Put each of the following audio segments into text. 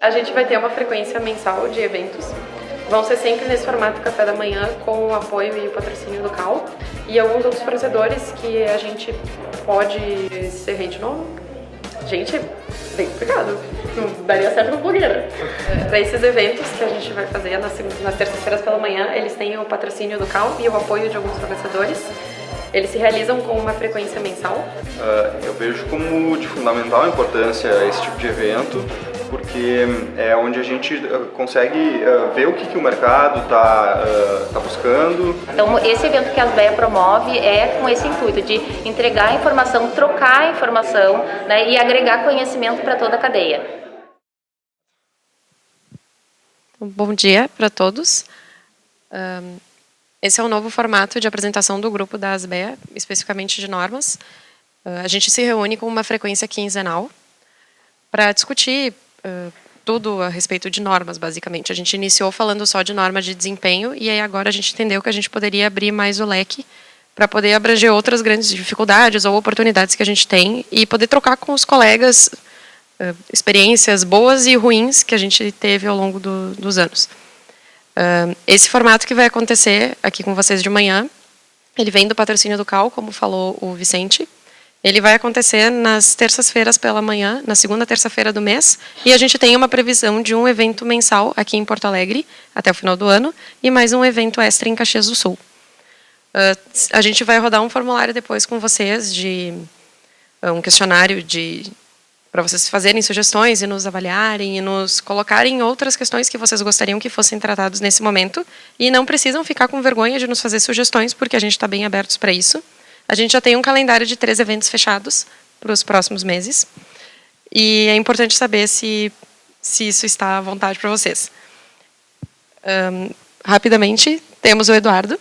A gente vai ter uma frequência mensal de eventos. Vão ser sempre nesse formato café da manhã, com o apoio e o patrocínio do CAL. E alguns outros fornecedores que a gente pode ser rei de novo. Gente, bem complicado. Não daria certo com blogueira. Para esses eventos que a gente vai fazer nas terças-feiras pela manhã, eles têm o patrocínio do CAL e o apoio de alguns fornecedores. Eles se realizam com uma frequência mensal. Eu vejo como de fundamental importância esse tipo de evento, porque é onde a gente consegue ver o que o mercado está buscando. Então, esse evento que a Asbeia promove é com esse intuito de entregar informação, trocar informação, né, e agregar conhecimento para toda a cadeia. Bom dia para todos. Esse é um novo formato de apresentação do grupo da Asbeia, especificamente de normas. A gente se reúne com uma frequência quinzenal para discutir tudo a respeito de normas, basicamente. A gente iniciou falando só de norma de desempenho e aí agora a gente entendeu que a gente poderia abrir mais o leque para poder abranger outras grandes dificuldades ou oportunidades que a gente tem e poder trocar com os colegas experiências boas e ruins que a gente teve ao longo dos anos. Esse formato que vai acontecer aqui com vocês de manhã, ele vem do patrocínio do CAL, como falou o Vicente. Ele vai acontecer nas terças-feiras pela manhã, na segunda terça-feira do mês, e a gente tem uma previsão de um evento mensal aqui em Porto Alegre, até o final do ano, e mais um evento extra em Caxias do Sul. A gente vai rodar um formulário depois com vocês, um questionário para vocês fazerem sugestões e nos avaliarem e nos colocarem outras questões que vocês gostariam que fossem tratados nesse momento. E não precisam ficar com vergonha de nos fazer sugestões, porque a gente está bem abertos para isso. A gente já tem um calendário de 3 eventos fechados para os próximos meses. E é importante saber se isso está à vontade para vocês. Rapidamente, temos o Eduardo,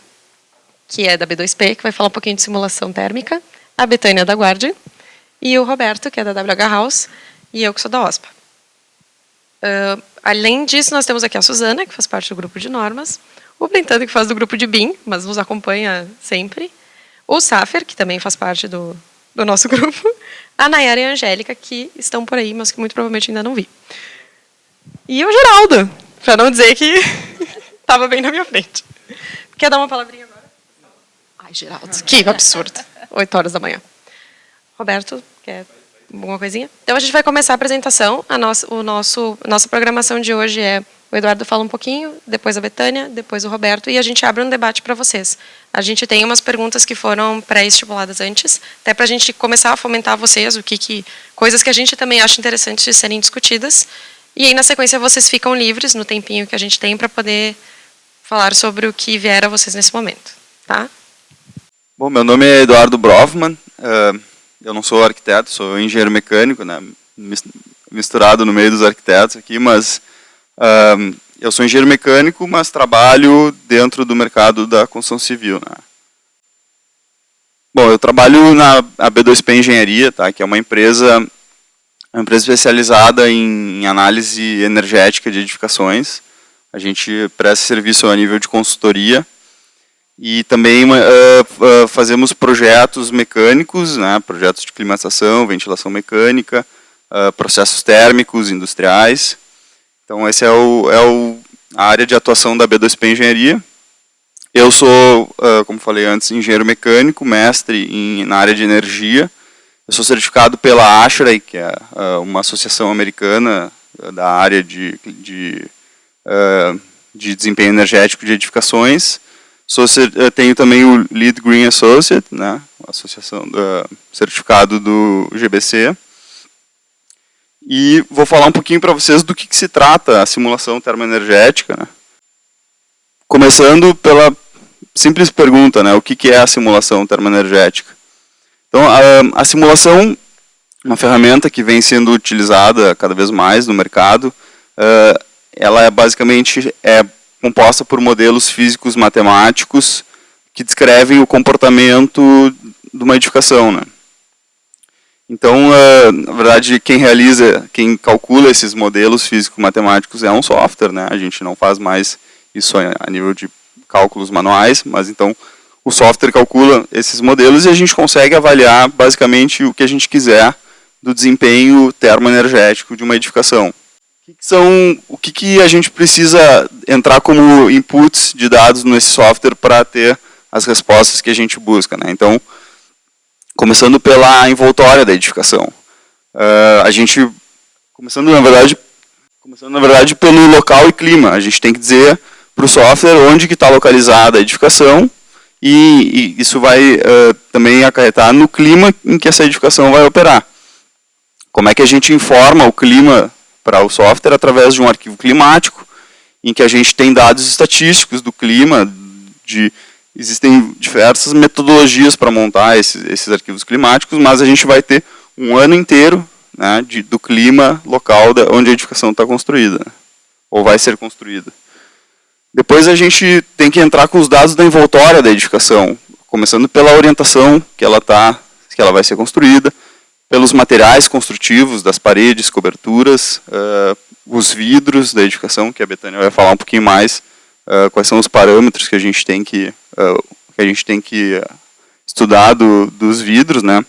que é da B2P, que vai falar um pouquinho de simulação térmica, a Betânia da Guardian, e o Roberto, que é da WH House, e eu, que sou da OSPA. Além disso, nós temos aqui a Suzana, que faz parte do grupo de normas, o Brentano, que faz do grupo de BIM, mas nos acompanha sempre, o Safer, que também faz parte do nosso grupo, a Nayara e a Angélica, que estão por aí, mas que muito provavelmente ainda não vi. E o Geraldo, para não dizer que estava bem na minha frente. Quer dar uma palavrinha agora? Ai, Geraldo, que absurdo. 8 horas da manhã. Roberto, quer alguma coisinha? Então, a gente vai começar a apresentação. Nossa programação de hoje é o Eduardo fala um pouquinho, depois a Betânia, depois o Roberto, e a gente abre um debate para vocês. A gente tem umas perguntas que foram pré-estipuladas antes, até para a gente começar a fomentar vocês, coisas que a gente também acha interessantes de serem discutidas. E aí, na sequência, vocês ficam livres, no tempinho que a gente tem, para poder falar sobre o que vier a vocês nesse momento. Tá? Bom, meu nome é Eduardo Brofman. Eu não sou arquiteto, sou engenheiro mecânico, né, misturado no meio dos arquitetos aqui, mas eu sou engenheiro mecânico, mas trabalho dentro do mercado da construção civil. Né. Bom, eu trabalho na B2P Engenharia, tá, que é uma empresa especializada em análise energética de edificações. A gente presta serviço a nível de consultoria. E também fazemos projetos mecânicos, né, projetos de climatização, ventilação mecânica, processos térmicos, industriais. Então, essa a área de atuação da B2P Engenharia. Eu sou, como falei antes, engenheiro mecânico, mestre na área de energia. Eu sou certificado pela ASHRAE, que é uma associação americana da área de desempenho energético de edificações. Tenho também o Lead Green Associate, né, associação certificado do GBC. E vou falar um pouquinho para vocês do que se trata a simulação termoenergética. Né. Começando pela simples pergunta, né, o que é a simulação termoenergética? Então, a simulação é uma ferramenta que vem sendo utilizada cada vez mais no mercado. Ela basicamente composta por modelos físicos matemáticos que descrevem o comportamento de uma edificação. Né? Então, na verdade, quem calcula esses modelos físicos matemáticos é um software. Né? A gente não faz mais isso a nível de cálculos manuais, mas então o software calcula esses modelos e a gente consegue avaliar basicamente o que a gente quiser do desempenho termoenergético de uma edificação. o que a gente precisa entrar como inputs de dados nesse software para ter as respostas que a gente busca, né? Então, começando pela envoltória da edificação. Começando na verdade pelo local e clima. A gente tem que dizer para o software onde que está localizada a edificação e isso vai também acarretar no clima em que essa edificação vai operar. Como é que a gente informa o clima para o software através de um arquivo climático, em que a gente tem dados estatísticos do clima, existem diversas metodologias para montar esses arquivos climáticos, mas a gente vai ter um ano inteiro, né, do clima local onde a edificação está construída, ou vai ser construída. Depois a gente tem que entrar com os dados da envoltória da edificação, começando pela orientação que ela vai ser construída, pelos materiais construtivos das paredes, coberturas, os vidros da edificação, que a Betânia vai falar um pouquinho mais, quais são os parâmetros que a gente tem que estudar dos vidros, né?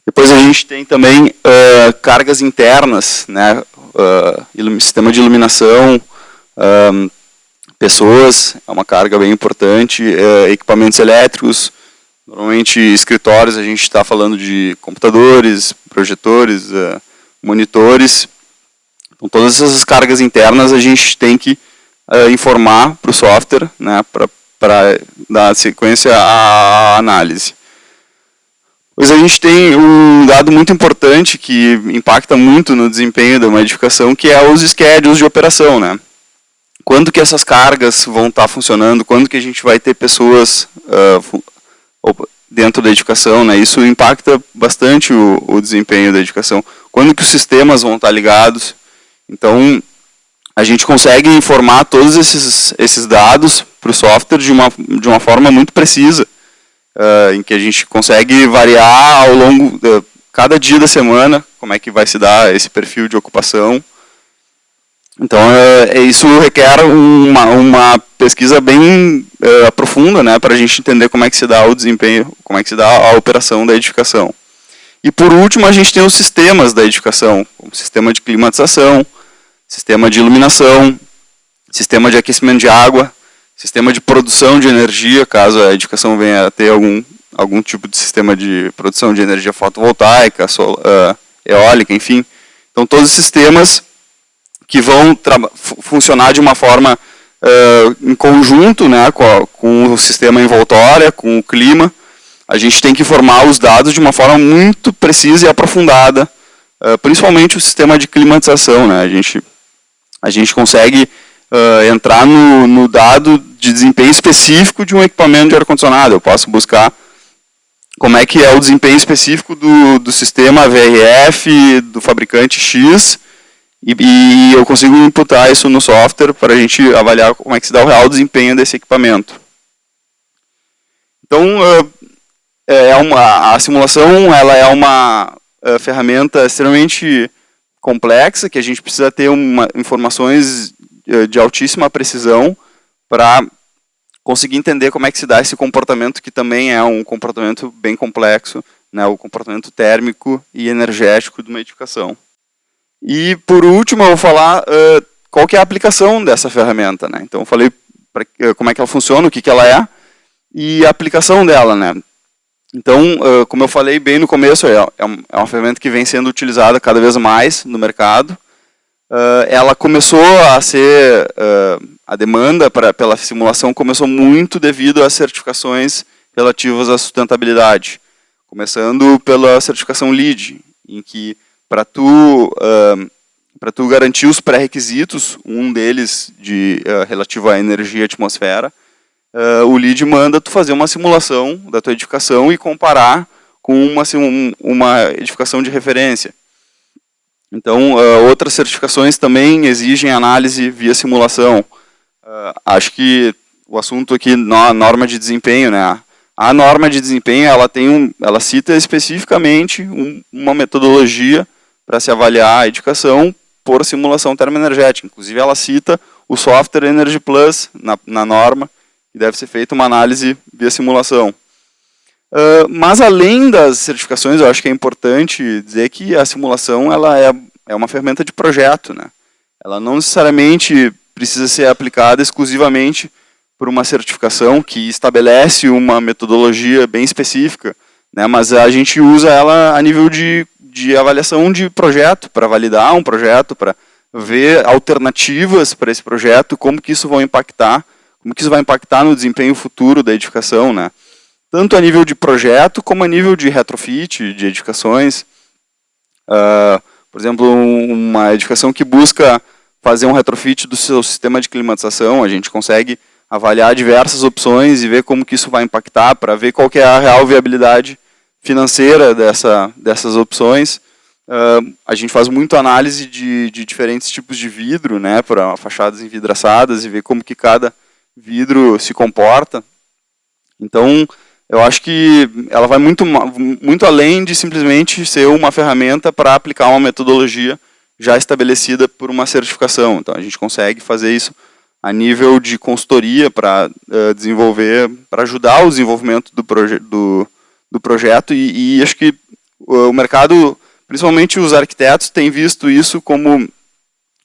Depois a gente tem também cargas internas, né? Sistema de iluminação, pessoas, é uma carga bem importante, equipamentos elétricos. Normalmente, escritórios, a gente está falando de computadores, projetores, monitores. Então, todas essas cargas internas a gente tem que informar para o software, né, para dar sequência à análise. Pois a gente tem um dado muito importante que impacta muito no desempenho de uma edificação, que é os schedules de operação, né? Quando que essas cargas vão estar funcionando, quando que a gente vai ter pessoas dentro da edificação, né? Isso impacta bastante o desempenho da edificação. Quando que os sistemas vão estar ligados. Então, a gente consegue informar todos esses dados para o software de uma forma muito precisa, em que a gente consegue variar ao longo de cada dia da semana, como é que vai se dar esse perfil de ocupação. Então, isso requer uma pesquisa bem profunda, né, para a gente entender como é que se dá o desempenho, como é que se dá a operação da edificação. E, por último, a gente tem os sistemas da edificação, como sistema de climatização, sistema de iluminação, sistema de aquecimento de água, sistema de produção de energia, caso a edificação venha a ter algum tipo de sistema de produção de energia fotovoltaica, eólica, enfim. Então, todos os sistemas que vão funcionar de uma forma em conjunto, né, com o sistema envoltória, com o clima. A gente tem que informar os dados de uma forma muito precisa e aprofundada, principalmente o sistema de climatização, né? A gente consegue entrar no dado de desempenho específico de um equipamento de ar-condicionado. Eu posso buscar como é que é o desempenho específico do sistema VRF, do fabricante X, e eu consigo imputar isso no software para a gente avaliar como é que se dá o real desempenho desse equipamento. Então, a simulação ela é uma ferramenta extremamente complexa, que a gente precisa ter informações de altíssima precisão para conseguir entender como é que se dá esse comportamento, que também é um comportamento bem complexo, né, o comportamento térmico e energético de uma edificação. E, por último, eu vou falar qual que é a aplicação dessa ferramenta, né? Então, eu falei como é que ela funciona, o que ela é, e a aplicação dela, né? Então, como eu falei bem no começo, é uma ferramenta que vem sendo utilizada cada vez mais no mercado. Ela começou a ser, a demanda pela simulação começou muito devido às certificações relativas à sustentabilidade. Começando pela certificação LEED, em que para tu garantir os pré-requisitos, um deles relativo à energia e atmosfera, o LEED manda tu fazer uma simulação da tua edificação e comparar com uma edificação de referência. Então, outras certificações também exigem análise via simulação. Acho que o assunto aqui, na norma de desempenho, né? A norma de desempenho, ela cita especificamente uma metodologia para se avaliar a edificação por simulação termoenergética. Inclusive, ela cita o software Energy Plus na norma, que deve ser feita uma análise via simulação. Mas, além das certificações, eu acho que é importante dizer que a simulação ela é é uma ferramenta de projeto, né? Ela não necessariamente precisa ser aplicada exclusivamente por uma certificação que estabelece uma metodologia bem específica, né? Mas a gente usa ela a nível de avaliação de projeto, para validar um projeto, para ver alternativas para esse projeto, como que isso vai impactar no desempenho futuro da edificação, né? Tanto a nível de projeto, como a nível de retrofit, de edificações. Por exemplo, uma edificação que busca fazer um retrofit do seu sistema de climatização, a gente consegue avaliar diversas opções e ver como que isso vai impactar, para ver qual que é a real viabilidade financeira dessas opções. A gente faz muito análise de diferentes tipos de vidro, né, para fachadas envidraçadas, e ver como que cada vidro se comporta. Então, eu acho que ela vai muito além de simplesmente ser uma ferramenta para aplicar uma metodologia já estabelecida por uma certificação. Então, a gente consegue fazer isso a nível de consultoria para desenvolver, para ajudar o desenvolvimento do projeto, e acho que o mercado, principalmente os arquitetos, têm visto isso como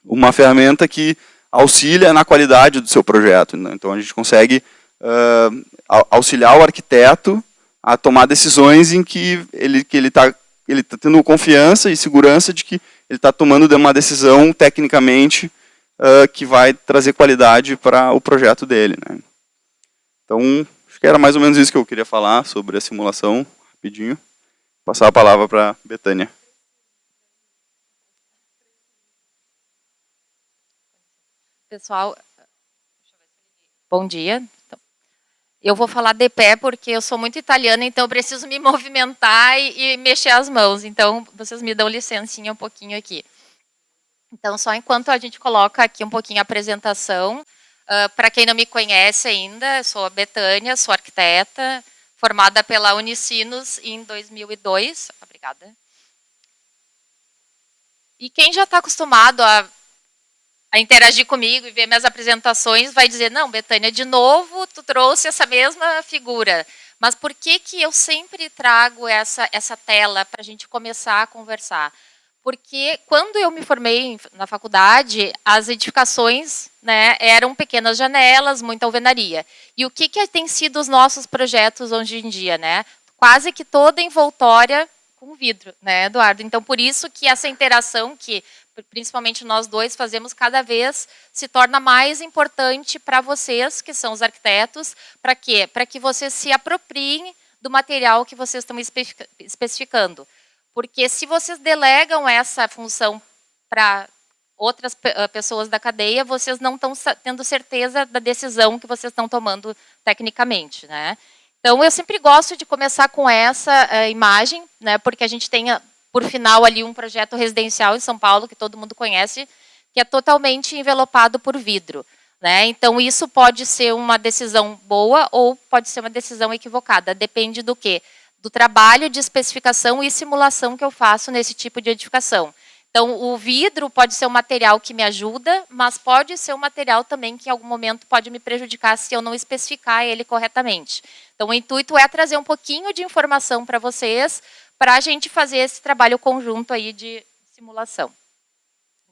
uma ferramenta que auxilia na qualidade do seu projeto, né? Então, a gente consegue auxiliar o arquiteto a tomar decisões em que ele está tendo confiança e segurança de que ele está tomando uma decisão tecnicamente que vai trazer qualidade para o projeto dele, né? Então, acho que era mais ou menos isso que eu queria falar sobre a simulação, rapidinho. Passar a palavra para a Betânia. Pessoal, bom dia. Eu vou falar de pé porque eu sou muito italiana, então eu preciso me movimentar e mexer as mãos. Então, vocês me dão licencinha um pouquinho aqui. Então, só enquanto a gente coloca aqui um pouquinho a apresentação, para quem não me conhece ainda, eu sou a Betânia, sou arquiteta, formada pela Unicinos em 2002. Obrigada. E quem já está acostumado a interagir comigo e ver minhas apresentações, vai dizer, não, Betânia, de novo, tu trouxe essa mesma figura. Mas por que eu sempre trago essa tela para a gente começar a conversar? Porque quando eu me formei na faculdade, as edificações, né, eram pequenas janelas, muita alvenaria. E o que tem sido os nossos projetos hoje em dia, né? Quase que toda envoltória com vidro, né, Eduardo? Então, por isso que essa interação que principalmente nós dois fazemos, cada vez se torna mais importante para vocês, que são os arquitetos. Para quê? Para que vocês se apropriem do material que vocês estão especificando. Porque se vocês delegam essa função para outras pessoas da cadeia, vocês não estão tendo certeza da decisão que vocês estão tomando tecnicamente, né? Então, eu sempre gosto de começar com essa imagem, né, porque a gente tem, por final, ali um projeto residencial em São Paulo, que todo mundo conhece, que é totalmente envelopado por vidro, né? Então, isso pode ser uma decisão boa ou pode ser uma decisão equivocada. Depende do quê? Do trabalho de especificação e simulação que eu faço nesse tipo de edificação. Então, o vidro pode ser um material que me ajuda, mas pode ser um material também que em algum momento pode me prejudicar se eu não especificar ele corretamente. Então, o intuito é trazer um pouquinho de informação para vocês, para a gente fazer esse trabalho conjunto aí de simulação.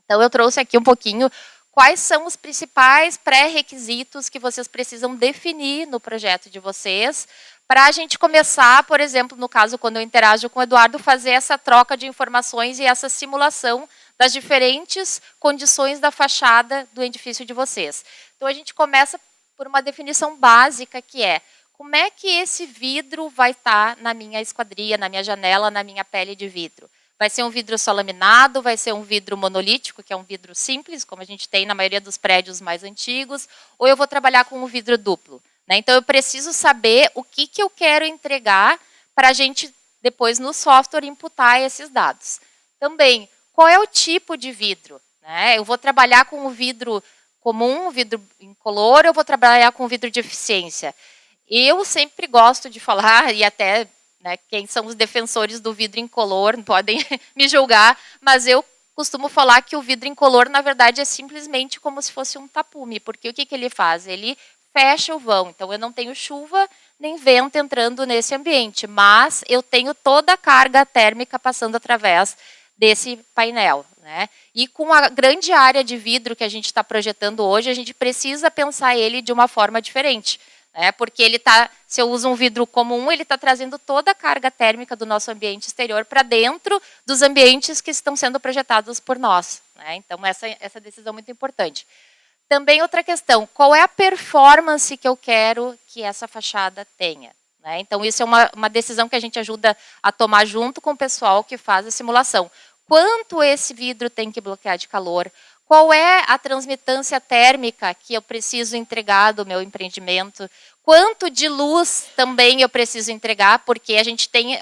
Então, eu trouxe aqui um pouquinho quais são os principais pré-requisitos que vocês precisam definir no projeto de vocês, para a gente começar, por exemplo, no caso, quando eu interajo com o Eduardo, fazer essa troca de informações e essa simulação das diferentes condições da fachada do edifício de vocês. Então, a gente começa por uma definição básica, que é como é que esse vidro vai estar na minha esquadria, na minha janela, na minha pele de vidro. Vai ser um vidro só laminado, vai ser um vidro monolítico, que é um vidro simples, como a gente tem na maioria dos prédios mais antigos, ou eu vou trabalhar com um vidro duplo. Então, eu preciso saber o que eu quero entregar para a gente, depois, no software, imputar esses dados. Também, qual é o tipo de vidro? Eu vou trabalhar com o vidro comum, vidro incolor, ou eu vou trabalhar com vidro de eficiência? Eu sempre gosto de falar, e até quem são os defensores do vidro incolor podem me julgar, mas eu costumo falar que o vidro incolor, na verdade, é simplesmente como se fosse um tapume, porque o que ele faz? Ele fecha o vão, então eu não tenho chuva nem vento entrando nesse ambiente, mas eu tenho toda a carga térmica passando através desse painel, né? E com a grande área de vidro que a gente está projetando hoje, a gente precisa pensar ele de uma forma diferente, né? Porque ele tá, se eu uso um vidro comum, ele está trazendo toda a carga térmica do nosso ambiente exterior para dentro dos ambientes que estão sendo projetados por nós, né? Então, essa decisão é muito importante. Também outra questão, qual é a performance que eu quero que essa fachada tenha? Né? Então, isso é uma decisão que a gente ajuda a tomar junto com o pessoal que faz a simulação. Quanto esse vidro tem que bloquear de calor? Qual é a transmitância térmica que eu preciso entregar do meu empreendimento? Quanto de luz também eu preciso entregar? Porque a gente tem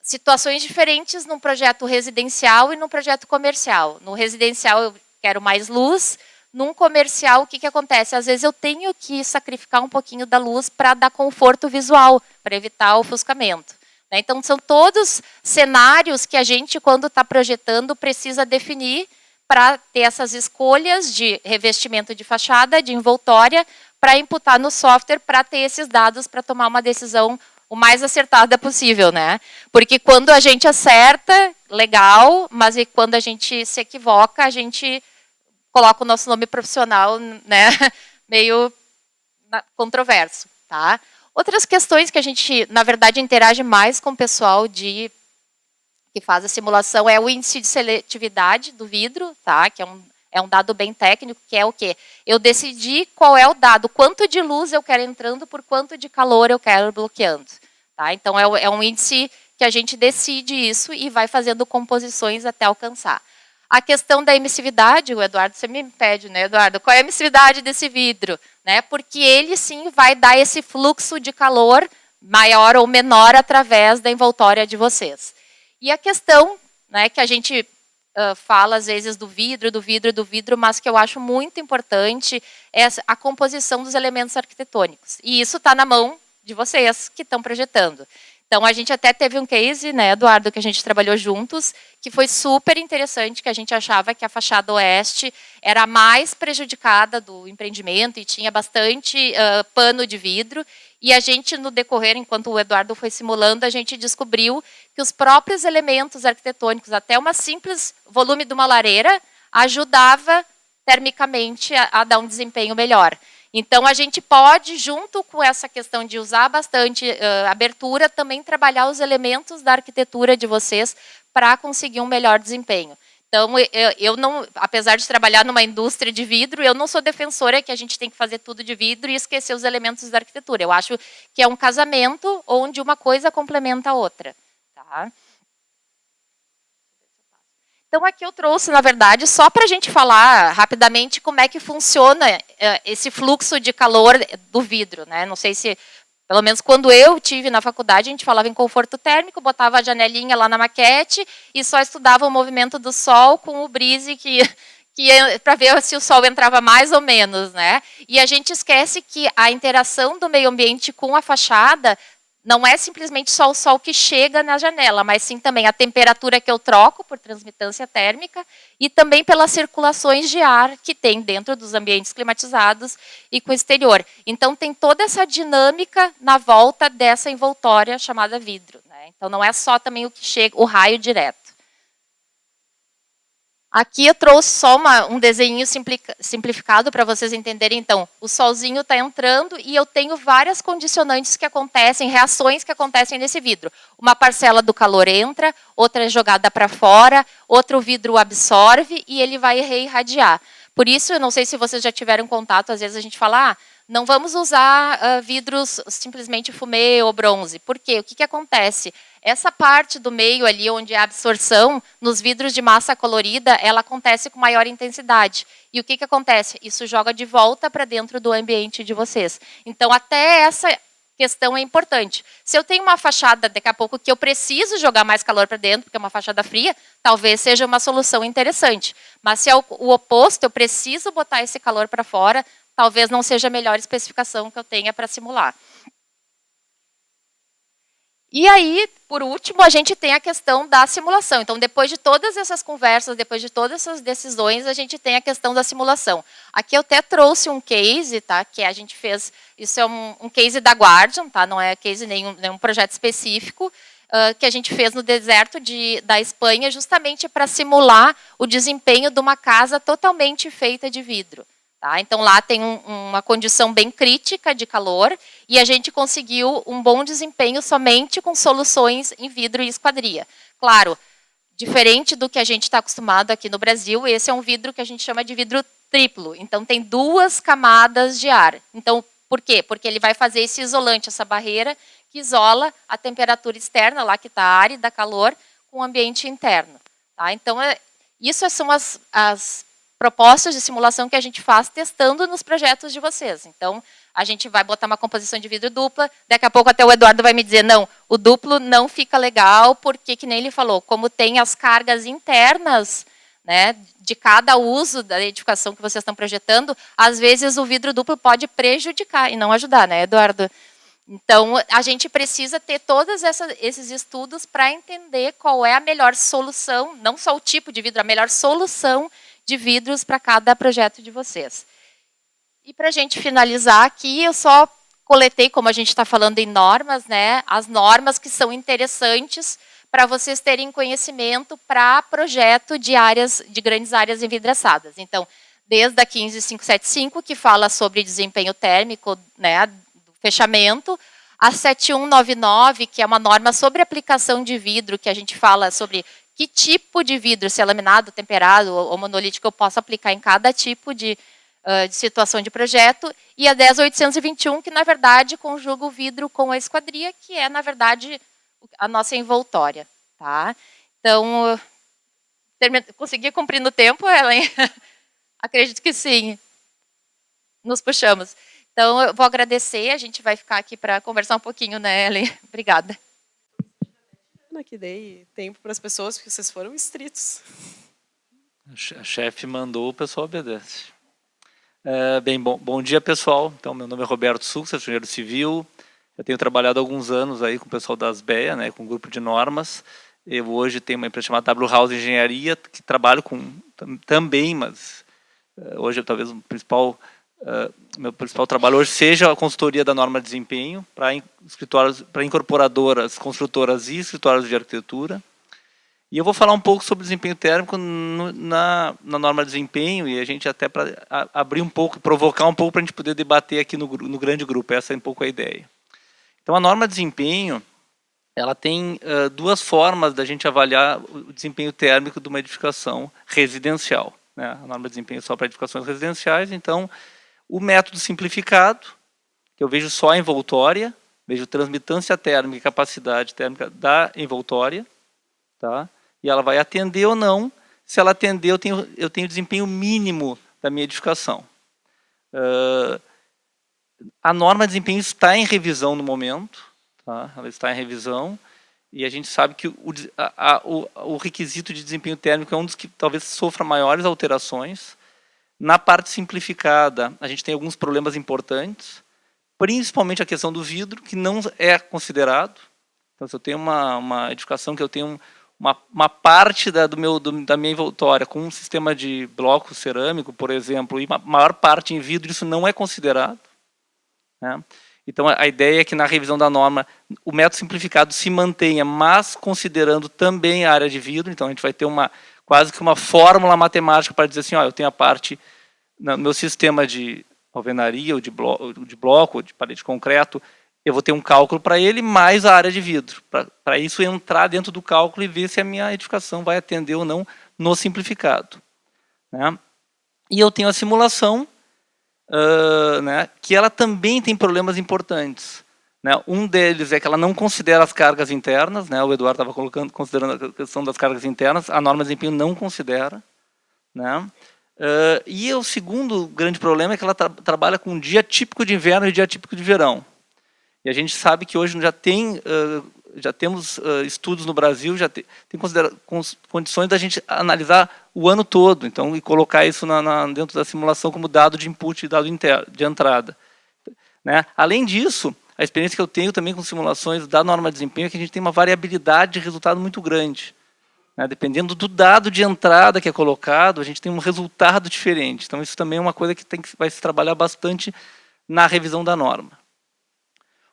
situações diferentes num projeto residencial e num projeto comercial. No residencial eu quero mais luz. Num comercial, o que acontece? Às vezes eu tenho que sacrificar um pouquinho da luz para dar conforto visual, para evitar o ofuscamento. Então, são todos cenários que a gente, quando está projetando, precisa definir para ter essas escolhas de revestimento de fachada, de envoltória, para imputar no software, para ter esses dados, para tomar uma decisão o mais acertada possível, né? Porque quando a gente acerta, legal, mas quando a gente se equivoca, a gente coloca o nosso nome profissional, né, meio controverso, tá? Outras questões que a gente, na verdade, interage mais com o pessoal que faz a simulação é o índice de seletividade do vidro, tá? Que é um dado bem técnico, que é o quê? Eu decidi qual é o dado, quanto de luz eu quero entrando por quanto de calor eu quero bloqueando, tá? Então, é um índice que a gente decide isso e vai fazendo composições até alcançar. A questão da emissividade, o Eduardo, você me pede, né, Eduardo? Qual é a emissividade desse vidro? Né? Porque ele, sim, vai dar esse fluxo de calor maior ou menor através da envoltória de vocês. E a questão, né, que a gente fala, às vezes, do vidro, mas que eu acho muito importante, é a composição dos elementos arquitetônicos. E isso está na mão de vocês que estão projetando. Então, a gente até teve um case, né, Eduardo, que a gente trabalhou juntos, que foi super interessante, que a gente achava que a fachada oeste era a mais prejudicada do empreendimento e tinha bastante pano de vidro. E a gente, no decorrer, enquanto o Eduardo foi simulando, a gente descobriu que os próprios elementos arquitetônicos, até uma simples volume de uma lareira, ajudava termicamente a dar um desempenho melhor. Então, a gente pode, junto com essa questão de usar bastante abertura, também trabalhar os elementos da arquitetura de vocês para conseguir um melhor desempenho. Então, eu não, apesar de trabalhar numa indústria de vidro, eu não sou defensora que a gente tem que fazer tudo de vidro e esquecer os elementos da arquitetura. Eu acho que é um casamento onde uma coisa complementa a outra. Tá? Então, aqui eu trouxe, na verdade, só para a gente falar rapidamente como é que funciona esse fluxo de calor do vidro. Né? Não sei se, pelo menos quando eu tive na faculdade, a gente falava em conforto térmico, botava a janelinha lá na maquete e só estudava o movimento do sol com o brise para ver se o sol entrava mais ou menos. Né? E a gente esquece que a interação do meio ambiente com a fachada não é simplesmente só o sol que chega na janela, mas sim também a temperatura que eu troco por transmitância térmica e também pelas circulações de ar que tem dentro dos ambientes climatizados e com o exterior. Então, tem toda essa dinâmica na volta dessa envoltória chamada vidro. Né? Então, não é só também o que chega, o raio direto. Aqui eu trouxe só um desenho simplificado para vocês entenderem. Então, o solzinho está entrando e eu tenho várias condicionantes que acontecem, reações que acontecem nesse vidro. Uma parcela do calor entra, outra é jogada para fora, outro vidro absorve e ele vai reirradiar. Por isso, eu não sei se vocês já tiveram contato, às vezes a gente fala, não vamos usar vidros simplesmente fumê ou bronze. Por quê? O que acontece? Essa parte do meio ali, onde a absorção, nos vidros de massa colorida, ela acontece com maior intensidade. E o que acontece? Isso joga de volta para dentro do ambiente de vocês. Então, até essa questão é importante. Se eu tenho uma fachada, daqui a pouco, que eu preciso jogar mais calor para dentro, porque é uma fachada fria, talvez seja uma solução interessante. Mas se é o oposto, eu preciso botar esse calor para fora, talvez não seja a melhor especificação que eu tenha para simular. E aí, por último, a gente tem a questão da simulação. Então, depois de todas essas conversas, depois de todas essas decisões, a gente tem a questão da simulação. Aqui eu até trouxe um case, tá? Que a gente fez, isso é um case da Guardian, tá? Não é case nenhum projeto específico, que a gente fez no deserto da Espanha, justamente para simular o desempenho de uma casa totalmente feita de vidro. Tá? Então, lá tem uma condição bem crítica de calor e a gente conseguiu um bom desempenho somente com soluções em vidro e esquadria. Claro, diferente do que a gente está acostumado aqui no Brasil, esse é um vidro que a gente chama de vidro triplo. Então, tem 2 camadas de ar. Então, por quê? Porque ele vai fazer esse isolante, essa barreira que isola a temperatura externa, lá que está árida, calor, com o ambiente interno. Tá? Então, isso são as propostas de simulação que a gente faz testando nos projetos de vocês. Então, a gente vai botar uma composição de vidro dupla, daqui a pouco até o Eduardo vai me dizer, não, o duplo não fica legal, porque, que nem ele falou, como tem as cargas internas, né, de cada uso da edificação que vocês estão projetando, às vezes o vidro duplo pode prejudicar e não ajudar, né, Eduardo? Então, a gente precisa ter todos esses estudos para entender qual é a melhor solução, não só o tipo de vidro, a melhor solução de vidros para cada projeto de vocês. E para a gente finalizar aqui, eu só coletei, como a gente está falando em normas, né, as normas que são interessantes para vocês terem conhecimento para projeto de grandes áreas envidraçadas. Então, desde a 15575, que fala sobre desempenho térmico, né, do fechamento, a 7199, que é uma norma sobre aplicação de vidro, que a gente fala sobre que tipo de vidro, se é laminado, temperado ou monolítico, eu posso aplicar em cada tipo de situação de projeto, e a 10821, que, na verdade, conjuga o vidro com a esquadria, que é, na verdade, a nossa envoltória. Tá? Então, consegui cumprir no tempo, Ellen? Acredito que sim. Nos puxamos. Então, eu vou agradecer, a gente vai ficar aqui para conversar um pouquinho, né, Ellen? Obrigada. Que dei tempo para as pessoas, porque vocês foram estritos. A chefe mandou, o pessoal obedece. Bem, bom dia, pessoal. Então, meu nome é Roberto Sucks, sou engenheiro civil. Eu tenho trabalhado há alguns anos aí com o pessoal da ASBEA, né, com um grupo de normas. Eu hoje tenho uma empresa chamada W House Engenharia, que trabalho com também, mas hoje talvez meu principal trabalho hoje seja a consultoria da norma de desempenho para incorporadoras, construtoras e escritórios de arquitetura. E eu vou falar um pouco sobre desempenho térmico na norma de desempenho, e a gente até para abrir um pouco, provocar um pouco para a gente poder debater aqui no grande grupo. Essa é um pouco a ideia. Então, a norma de desempenho, ela tem 2 formas da gente avaliar o desempenho térmico de uma edificação residencial. Né? A norma de desempenho é só para edificações residenciais, então, o método simplificado, que eu vejo só a envoltória, vejo transmitância térmica e capacidade térmica da envoltória, tá? E ela vai atender ou não. Se ela atender, eu tenho desempenho mínimo da minha edificação. A norma de desempenho está em revisão no momento, tá? Ela está em revisão, e a gente sabe que o requisito de desempenho térmico é um dos que talvez sofra maiores alterações. Na parte simplificada, a gente tem alguns problemas importantes, principalmente a questão do vidro, que não é considerado. Então, se eu tenho uma edificação que eu tenho uma parte da minha envoltória com um sistema de bloco cerâmico, por exemplo, e uma maior parte em vidro, isso não é considerado. Né? Então, a ideia é que na revisão da norma, o método simplificado se mantenha, mas considerando também a área de vidro. Então, a gente vai ter quase que uma fórmula matemática para dizer assim, ó, eu tenho a parte, no meu sistema de alvenaria, ou de bloco, ou de parede de concreto, eu vou ter um cálculo para ele, mais a área de vidro, para isso entrar dentro do cálculo e ver se a minha edificação vai atender ou não no simplificado. Né? E eu tenho a simulação, né, que ela também tem problemas importantes. Né? Um deles é que ela não considera as cargas internas, né? O Eduardo estava considerando a questão das cargas internas, a norma de desempenho não considera. Né? E o segundo grande problema é que ela trabalha com dia típico de inverno e dia típico de verão. E a gente sabe que hoje já temos estudos no Brasil, já tem condições da gente analisar o ano todo, então, e colocar isso dentro da simulação como dado de input e dado de entrada. Né? Além disso, a experiência que eu tenho também com simulações da norma de desempenho é que a gente tem uma variabilidade de resultado muito grande. Né? Dependendo do dado de entrada que é colocado, a gente tem um resultado diferente. Então, isso também é uma coisa que vai se trabalhar bastante na revisão da norma.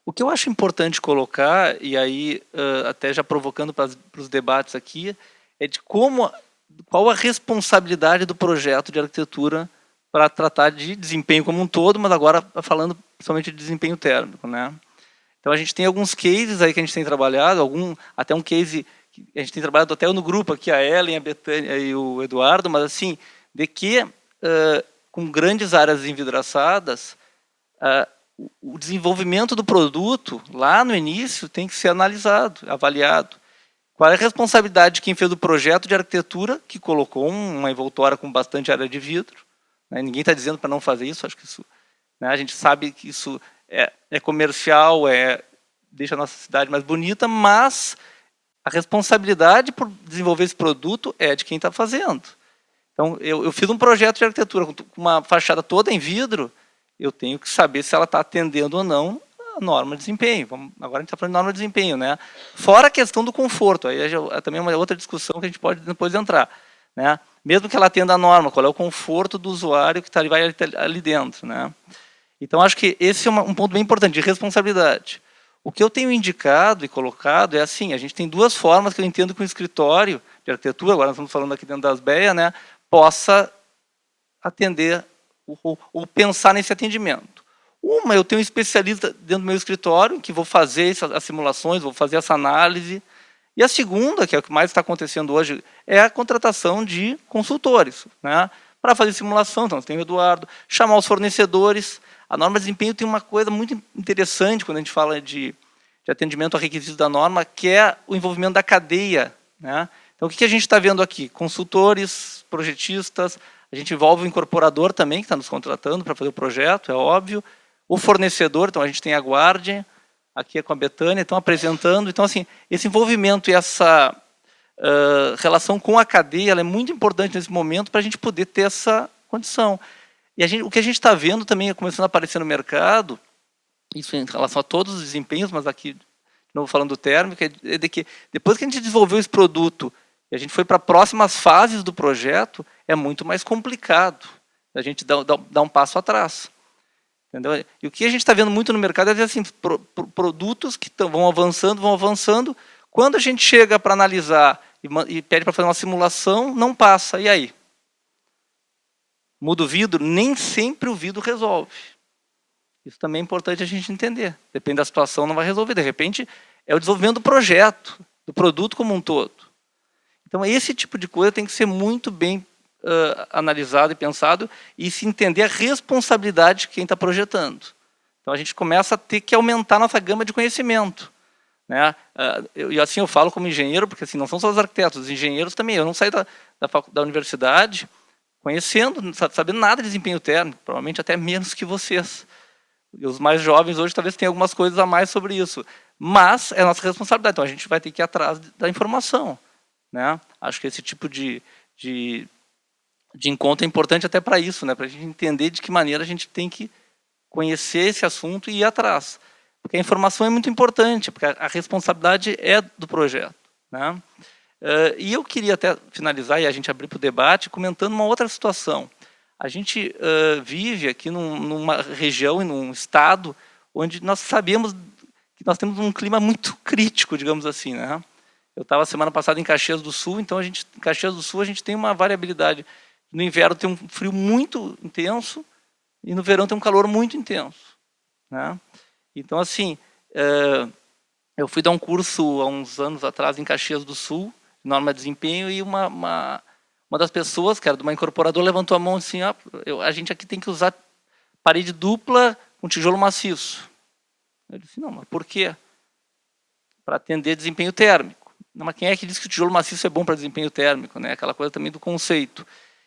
O que eu acho importante colocar, e aí até já provocando para os debates aqui, é de qual a responsabilidade do projeto de arquitetura para tratar de desempenho como um todo, mas agora falando principalmente de desempenho térmico, né? Então a gente tem alguns cases aí que a gente tem trabalhado, até um case que a gente tem trabalhado até no grupo aqui, a Ellen, a Betânia e o Eduardo, mas assim, de que com grandes áreas envidraçadas, o desenvolvimento do produto lá no início tem que ser analisado, avaliado. Qual é a responsabilidade de quem fez o projeto de arquitetura, que colocou uma envoltória com bastante área de vidro, né? Ninguém está dizendo para não fazer isso, acho que isso, né, a gente sabe que isso é comercial, deixa a nossa cidade mais bonita, mas a responsabilidade por desenvolver esse produto é de quem está fazendo. Então, eu fiz um projeto de arquitetura com uma fachada toda em vidro, eu tenho que saber se ela está atendendo ou não a norma de desempenho. Agora a gente está falando de norma de desempenho, né? Fora a questão do conforto, aí é também uma outra discussão que a gente pode depois entrar, né? Mesmo que ela atenda a norma, qual é o conforto do usuário que vai ali dentro, né? Então, acho que esse é um ponto bem importante, de responsabilidade. O que eu tenho indicado e colocado é assim, a gente tem duas formas que eu entendo que o escritório de arquitetura, agora nós estamos falando aqui dentro das BEA, né, possa atender ou pensar nesse atendimento. Uma, eu tenho um especialista dentro do meu escritório, que vou fazer as simulações, vou fazer essa análise. E a segunda, que é o que mais está acontecendo hoje, é a contratação de consultores, né, para fazer simulação. Então, tem o Eduardo, chamar os fornecedores. A norma de desempenho tem uma coisa muito interessante quando a gente fala de atendimento a requisitos da norma, que é o envolvimento da cadeia, né? Então, o que a gente está vendo aqui? Consultores, projetistas, a gente envolve o incorporador também, que está nos contratando para fazer o projeto, é óbvio. O fornecedor, então a gente tem a Guardian, aqui é com a Betânia, estão apresentando. Então, assim, esse envolvimento e essa relação com a cadeia ela é muito importante nesse momento para a gente poder ter essa condição. E o que a gente está vendo também, começando a aparecer no mercado, isso em relação a todos os desempenhos, mas aqui, de novo falando do térmico, é de que depois que a gente desenvolveu esse produto e a gente foi para próximas fases do projeto, é muito mais complicado a gente dar um passo atrás. Entendeu? E o que a gente está vendo muito no mercado é assim, produtos que vão avançando. Quando a gente chega para analisar e pede para fazer uma simulação, não passa. E aí? Muda o vidro? Nem sempre o vidro resolve. Isso também é importante a gente entender. Depende da situação, não vai resolver. De repente, é o desenvolvimento do projeto, do produto como um todo. Então, esse tipo de coisa tem que ser muito bem analisado e pensado e se entender a responsabilidade de quem está projetando. Então, a gente começa a ter que aumentar a nossa gama de conhecimento, né? E assim eu falo como engenheiro, porque assim, não são só os arquitetos, os engenheiros também. Eu não saí da universidade conhecendo, sabendo nada de desempenho térmico, provavelmente até menos que vocês. E os mais jovens hoje talvez tenham algumas coisas a mais sobre isso. Mas é nossa responsabilidade, então a gente vai ter que ir atrás da informação, né? Acho que esse tipo de encontro é importante até para isso, né? Para a gente entender de que maneira a gente tem que conhecer esse assunto e ir atrás. Porque a informação é muito importante, porque a responsabilidade é do projeto, né? E eu queria até finalizar e a gente abrir para o debate comentando uma outra situação. A gente vive aqui numa região e num estado onde nós sabemos que nós temos um clima muito crítico, digamos assim, né? Eu estava semana passada em Caxias do Sul, então em Caxias do Sul a gente tem uma variabilidade. No inverno tem um frio muito intenso e no verão tem um calor muito intenso, né? Então, assim, eu fui dar um curso há uns anos atrás em Caxias do Sul, norma de desempenho, e uma das pessoas, que era de uma incorporadora, levantou a mão assim, a gente aqui tem que usar parede dupla com tijolo maciço. Eu disse, não, mas por quê? Para atender desempenho térmico. Não, mas quem é que diz que o tijolo maciço é bom para desempenho térmico, né? Aquela coisa também do conceito.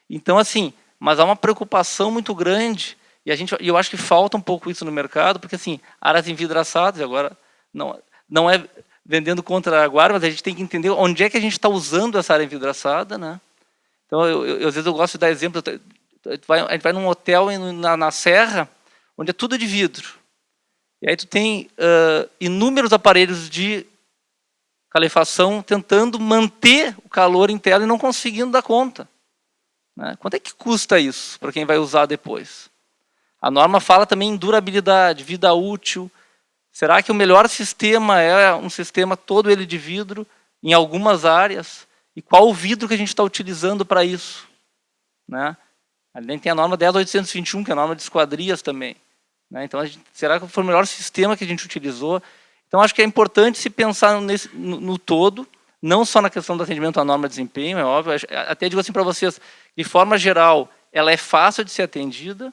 Então, assim, mas há uma preocupação muito grande, e eu acho que falta um pouco isso no mercado, porque assim, áreas envidraçadas, agora não é vendendo contra a Guarda, mas a gente tem que entender onde é que a gente está usando essa área envidraçada, né? Então, às vezes eu gosto de dar exemplo, a gente vai num hotel na Serra, onde é tudo de vidro. E aí tu tem inúmeros aparelhos de calefação tentando manter o calor interno e não conseguindo dar conta, né? Quanto é que custa isso para quem vai usar depois? A norma fala também em durabilidade, vida útil. Será que o melhor sistema é um sistema todo ele de vidro, em algumas áreas? E qual o vidro que a gente está utilizando para isso? Né? Além tem a norma 10.821, que é a norma de esquadrias também. Né? Então, será que foi o melhor sistema que a gente utilizou? Então, acho que é importante se pensar no todo, não só na questão do atendimento à norma de desempenho, é óbvio. Até digo assim para vocês, de forma geral, ela é fácil de ser atendida,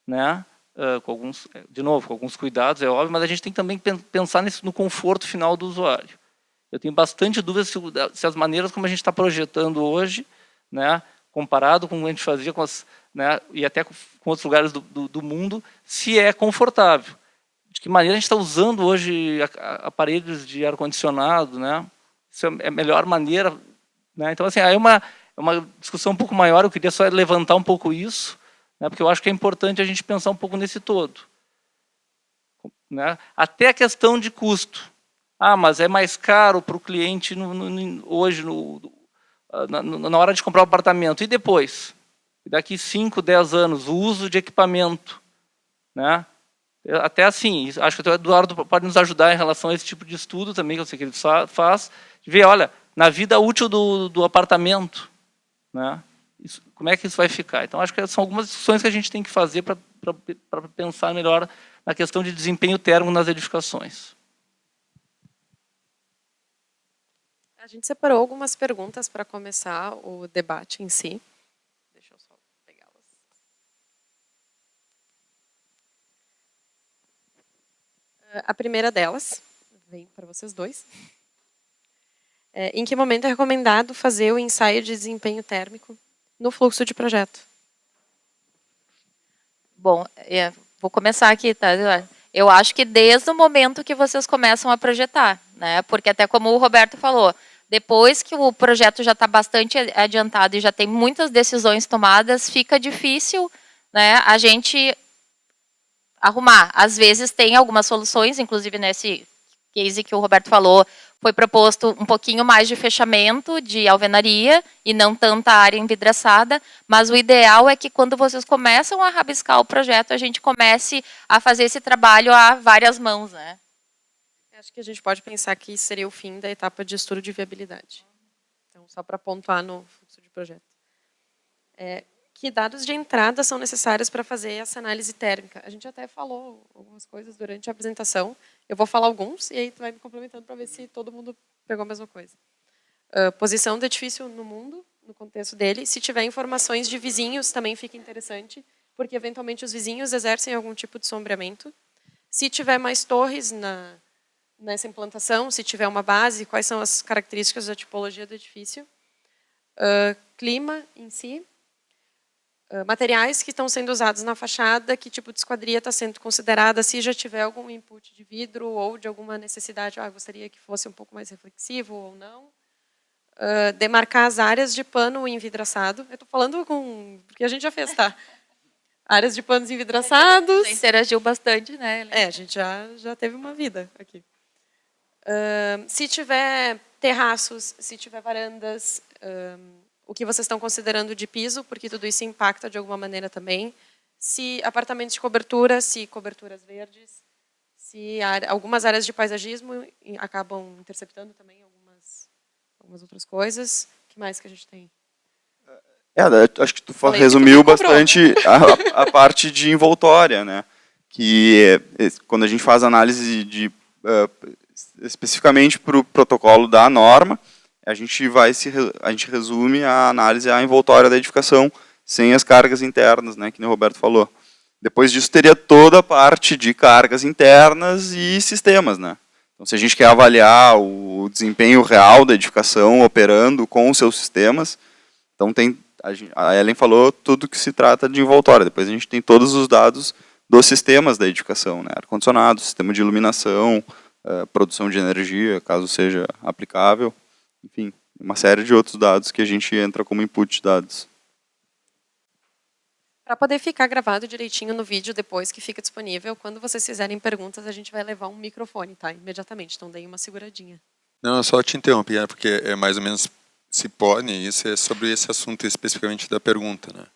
né? Com alguns cuidados, é óbvio, mas a gente tem que também pensar no conforto final do usuário. Eu tenho bastante dúvidas se as maneiras como a gente está projetando hoje, né, comparado com o que a gente fazia né, e até com outros lugares do mundo, se é confortável. De que maneira a gente está usando hoje aparelhos de ar-condicionado, né? Isso é a melhor maneira. Né? Então, assim, aí é uma discussão um pouco maior, eu queria só levantar um pouco isso, né, porque eu acho que é importante a gente pensar um pouco nesse todo. Né? Até a questão de custo. Mas é mais caro para o cliente hoje, na hora de comprar o apartamento. E depois? Daqui 5, 10 anos, o uso de equipamento. Né? Até assim, acho que o Eduardo pode nos ajudar em relação a esse tipo de estudo também, que eu sei que ele faz, de ver, olha, na vida útil do apartamento, né? Como é que isso vai ficar? Então, acho que são algumas discussões que a gente tem que fazer para pensar melhor na questão de desempenho térmico nas edificações. A gente separou algumas perguntas para começar o debate em si. Deixa eu só pegá-las. A primeira delas, vem para vocês dois. Em que momento é recomendado fazer o ensaio de desempenho térmico no fluxo de projeto? Bom, vou começar aqui, tá? Eu acho que desde o momento que vocês começam a projetar, né? Porque até como o Roberto falou, depois que o projeto já está bastante adiantado e já tem muitas decisões tomadas, fica difícil, né, a gente arrumar. Às vezes tem algumas soluções, inclusive nesse case que o Roberto falou, foi proposto um pouquinho mais de fechamento de alvenaria e não tanta área envidraçada, mas o ideal é que quando vocês começam a rabiscar o projeto, a gente comece a fazer esse trabalho a várias mãos, né? Acho que a gente pode pensar que isso seria o fim da etapa de estudo de viabilidade. Então, só para pontuar no fluxo de projeto. Que dados de entrada são necessários para fazer essa análise térmica? A gente até falou algumas coisas durante a apresentação. Eu vou falar alguns e aí tu vai me complementando para ver se todo mundo pegou a mesma coisa. Posição do edifício no mundo, no contexto dele. Se tiver informações de vizinhos, também fica interessante, porque eventualmente os vizinhos exercem algum tipo de sombreamento. Se tiver mais torres nessa implantação, se tiver uma base, quais são as características da tipologia do edifício. Clima em si. Materiais que estão sendo usados na fachada, que tipo de esquadria está sendo considerada, se já tiver algum input de vidro ou de alguma necessidade, gostaria que fosse um pouco mais reflexivo ou não. Demarcar as áreas de pano envidraçado. Eu estou falando porque a gente já fez, tá? Áreas de panos envidraçados. Já interagiu bastante, né? A gente já teve uma vida aqui. Se tiver terraços, se tiver varandas, o que vocês estão considerando de piso, porque tudo isso impacta de alguma maneira também. Se apartamentos de cobertura, se coberturas verdes, se algumas áreas de paisagismo acabam interceptando também algumas outras coisas. O que mais que a gente tem? Acho que tu resumiu bastante a parte de envoltória, né? Que quando a gente faz análise especificamente para o protocolo da norma, a gente resume a análise à envoltória da edificação, sem as cargas internas, né, que o Roberto falou. Depois disso, teria toda a parte de cargas internas e sistemas. Né? Então, se a gente quer avaliar o desempenho real da edificação operando com os seus sistemas, então a Ellen falou tudo que se trata de envoltória. Depois a gente tem todos os dados dos sistemas da edificação, né? Ar-condicionado, sistema de iluminação, produção de energia, caso seja aplicável. Enfim, uma série de outros dados que a gente entra como input de dados. Para poder ficar gravado direitinho no vídeo depois que fica disponível, quando vocês fizerem perguntas, a gente vai levar um microfone, tá? Imediatamente, então deem uma seguradinha. Não, eu só te interrompi, porque é mais ou menos, se pode, isso é sobre esse assunto especificamente da pergunta. Né?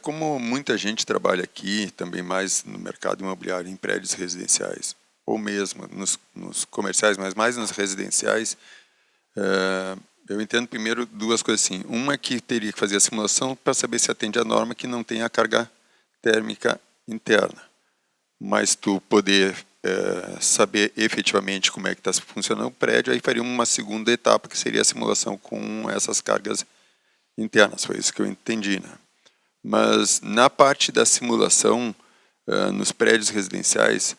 Como muita gente trabalha aqui, também mais no mercado imobiliário, em prédios residenciais, ou mesmo nos comerciais, mas mais nos residenciais, eu entendo primeiro duas coisas assim. Uma é que teria que fazer a simulação para saber se atende a norma que não tem a carga térmica interna. Mas tu poder saber efetivamente como é que está funcionando o prédio, aí faria uma segunda etapa, que seria a simulação com essas cargas internas. Foi isso que eu entendi, né? Mas na parte da simulação, nos prédios residenciais,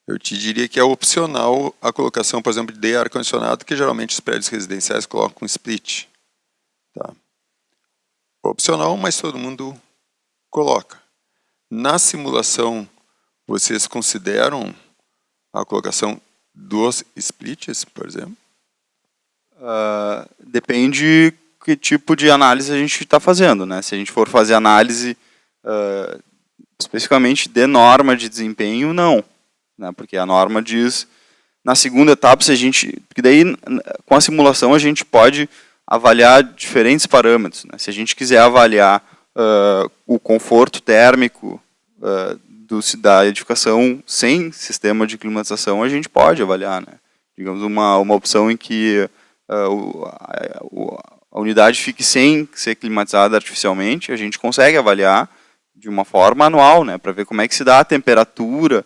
eu te diria que é opcional a colocação, por exemplo, de ar-condicionado, que geralmente os prédios residenciais colocam split. Tá? Opcional, mas todo mundo coloca. Na simulação, vocês consideram a colocação dos splits, por exemplo? Depende que tipo de análise a gente está fazendo, né? Se a gente for fazer análise especificamente de norma de desempenho, não, né? Porque a norma diz na segunda etapa, se a gente, porque daí com a simulação a gente pode avaliar diferentes parâmetros, né? Se a gente quiser avaliar o conforto térmico da edificação sem sistema de climatização, a gente pode avaliar, né? Digamos uma opção em que a unidade fique sem ser climatizada artificialmente, a gente consegue avaliar de uma forma anual, né, para ver como é que se dá a temperatura,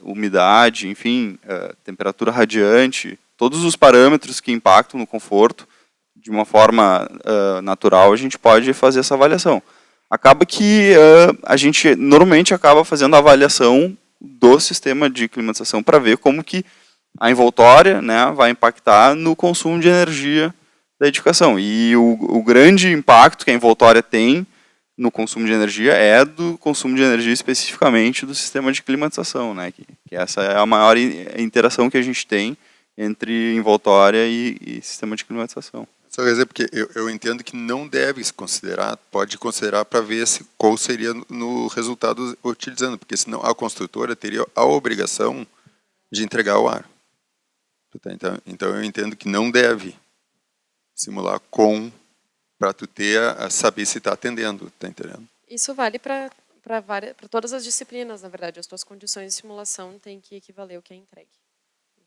umidade, enfim, temperatura radiante, todos os parâmetros que impactam no conforto, de uma forma natural, a gente pode fazer essa avaliação. Acaba que a gente normalmente acaba fazendo a avaliação do sistema de climatização para ver como que a envoltória, né, vai impactar no consumo de energia da edificação. E o grande impacto que a envoltória tem no consumo de energia é do consumo de energia especificamente do sistema de climatização, né, que essa é a maior interação que a gente tem entre envoltória e sistema de climatização. Só quer dizer, porque eu entendo que não deve se considerar, pode considerar para ver qual seria no resultado utilizando, porque senão a construtora teria a obrigação de entregar o ar. Então eu entendo que não deve simular para tu saber se está atendendo, tá entendendo? Isso vale para todas as disciplinas, na verdade. As tuas condições de simulação têm que equivaler o que é entregue.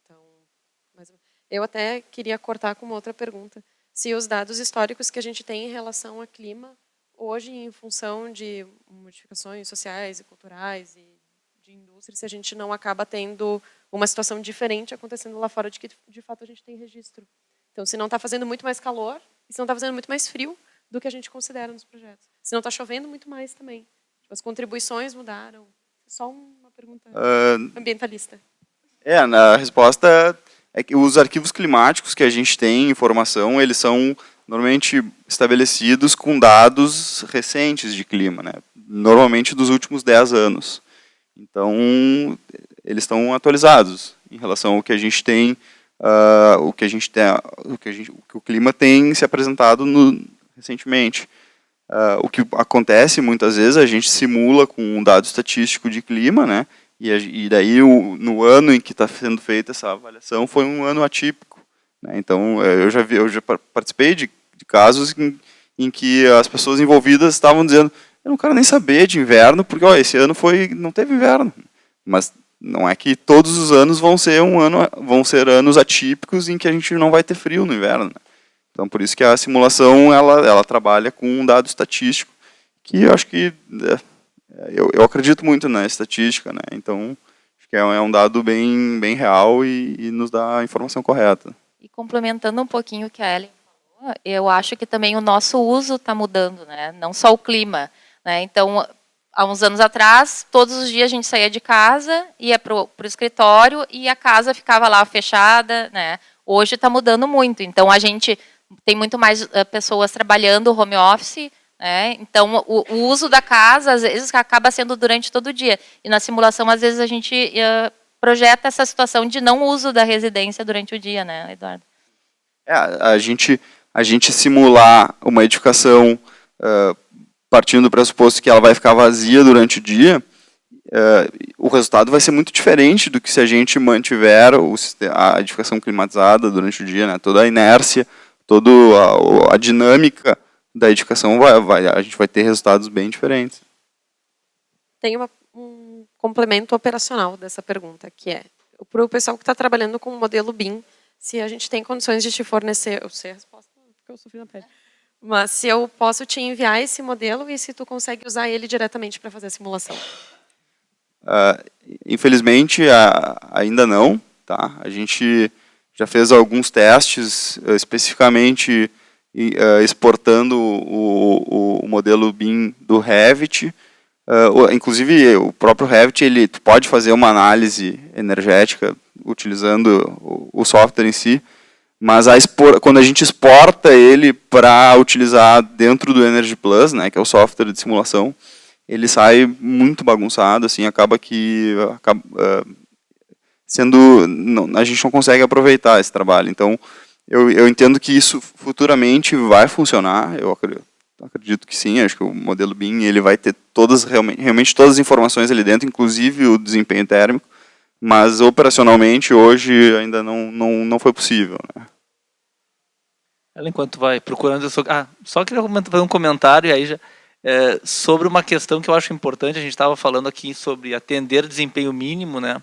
Então, eu até queria cortar com uma outra pergunta. Se os dados históricos que a gente tem em relação ao clima, hoje, em função de modificações sociais e culturais e de indústria, se a gente não acaba tendo uma situação diferente acontecendo lá fora de que, de fato, a gente tem registro. Então, se não está fazendo muito mais calor, e se não está fazendo muito mais frio do que a gente considera nos projetos. Se não está chovendo muito mais também. Tipo, as contribuições mudaram. É só uma pergunta ambientalista. A resposta é que os arquivos climáticos que a gente tem em informação, eles são normalmente estabelecidos com dados recentes de clima, né? Normalmente dos últimos 10 anos. Então, eles estão atualizados em relação ao que a gente tem, o que o clima tem se apresentado recentemente. O que acontece muitas vezes, a gente simula com um dado estatístico de clima, né? E daí no ano em que está sendo feita essa avaliação foi um ano atípico, né? Então eu já participei de casos em que as pessoas envolvidas estavam dizendo: eu não quero nem saber de inverno, porque esse ano não teve inverno. Mas não é que todos os anos vão ser anos atípicos em que a gente não vai ter frio no inverno, né? Então por isso que a simulação ela trabalha com um dado estatístico que eu acho que eu acredito muito na estatística, né? Então acho que é um dado bem real e nos dá a informação correta. E complementando um pouquinho o que a Ellen falou, eu acho que também o nosso uso está mudando, né? Não só o clima, né? Então, há uns anos atrás, todos os dias a gente saía de casa, ia para o escritório e a casa ficava lá fechada, né? Hoje está mudando muito. Então, a gente tem muito mais pessoas trabalhando home office, né? Então, o uso da casa, às vezes, acaba sendo durante todo o dia. E na simulação, às vezes, a gente projeta essa situação de não uso da residência durante o dia, né, Eduardo? A gente simular uma edificação partindo do pressuposto que ela vai ficar vazia durante o dia, o resultado vai ser muito diferente do que se a gente mantiver a edificação climatizada durante o dia, né? Toda a inércia, toda a dinâmica da edificação, a gente vai ter resultados bem diferentes. Tem um complemento operacional dessa pergunta, que é, para o pessoal que está trabalhando com o modelo BIM, se a gente tem condições de te fornecer, eu sei a resposta, porque eu sofri na pele, mas se eu posso te enviar esse modelo e se tu consegue usar ele diretamente para fazer a simulação. Infelizmente, ainda não. Tá? A gente já fez alguns testes, especificamente exportando o modelo BIM do Revit. Inclusive, o próprio Revit ele pode fazer uma análise energética utilizando o software em si, mas quando a gente exporta ele para utilizar dentro do Energy Plus, né, que é o software de simulação, ele sai muito bagunçado, assim, acaba a gente não consegue aproveitar esse trabalho. Então, eu entendo que isso futuramente vai funcionar, eu acredito que sim, acho que o modelo BIM ele vai ter realmente todas as informações ali dentro, inclusive o desempenho térmico, mas operacionalmente hoje ainda não foi possível. Né? Enquanto vai procurando, só queria fazer um comentário aí já, sobre uma questão que eu acho importante. A gente estava falando aqui sobre atender desempenho mínimo, né?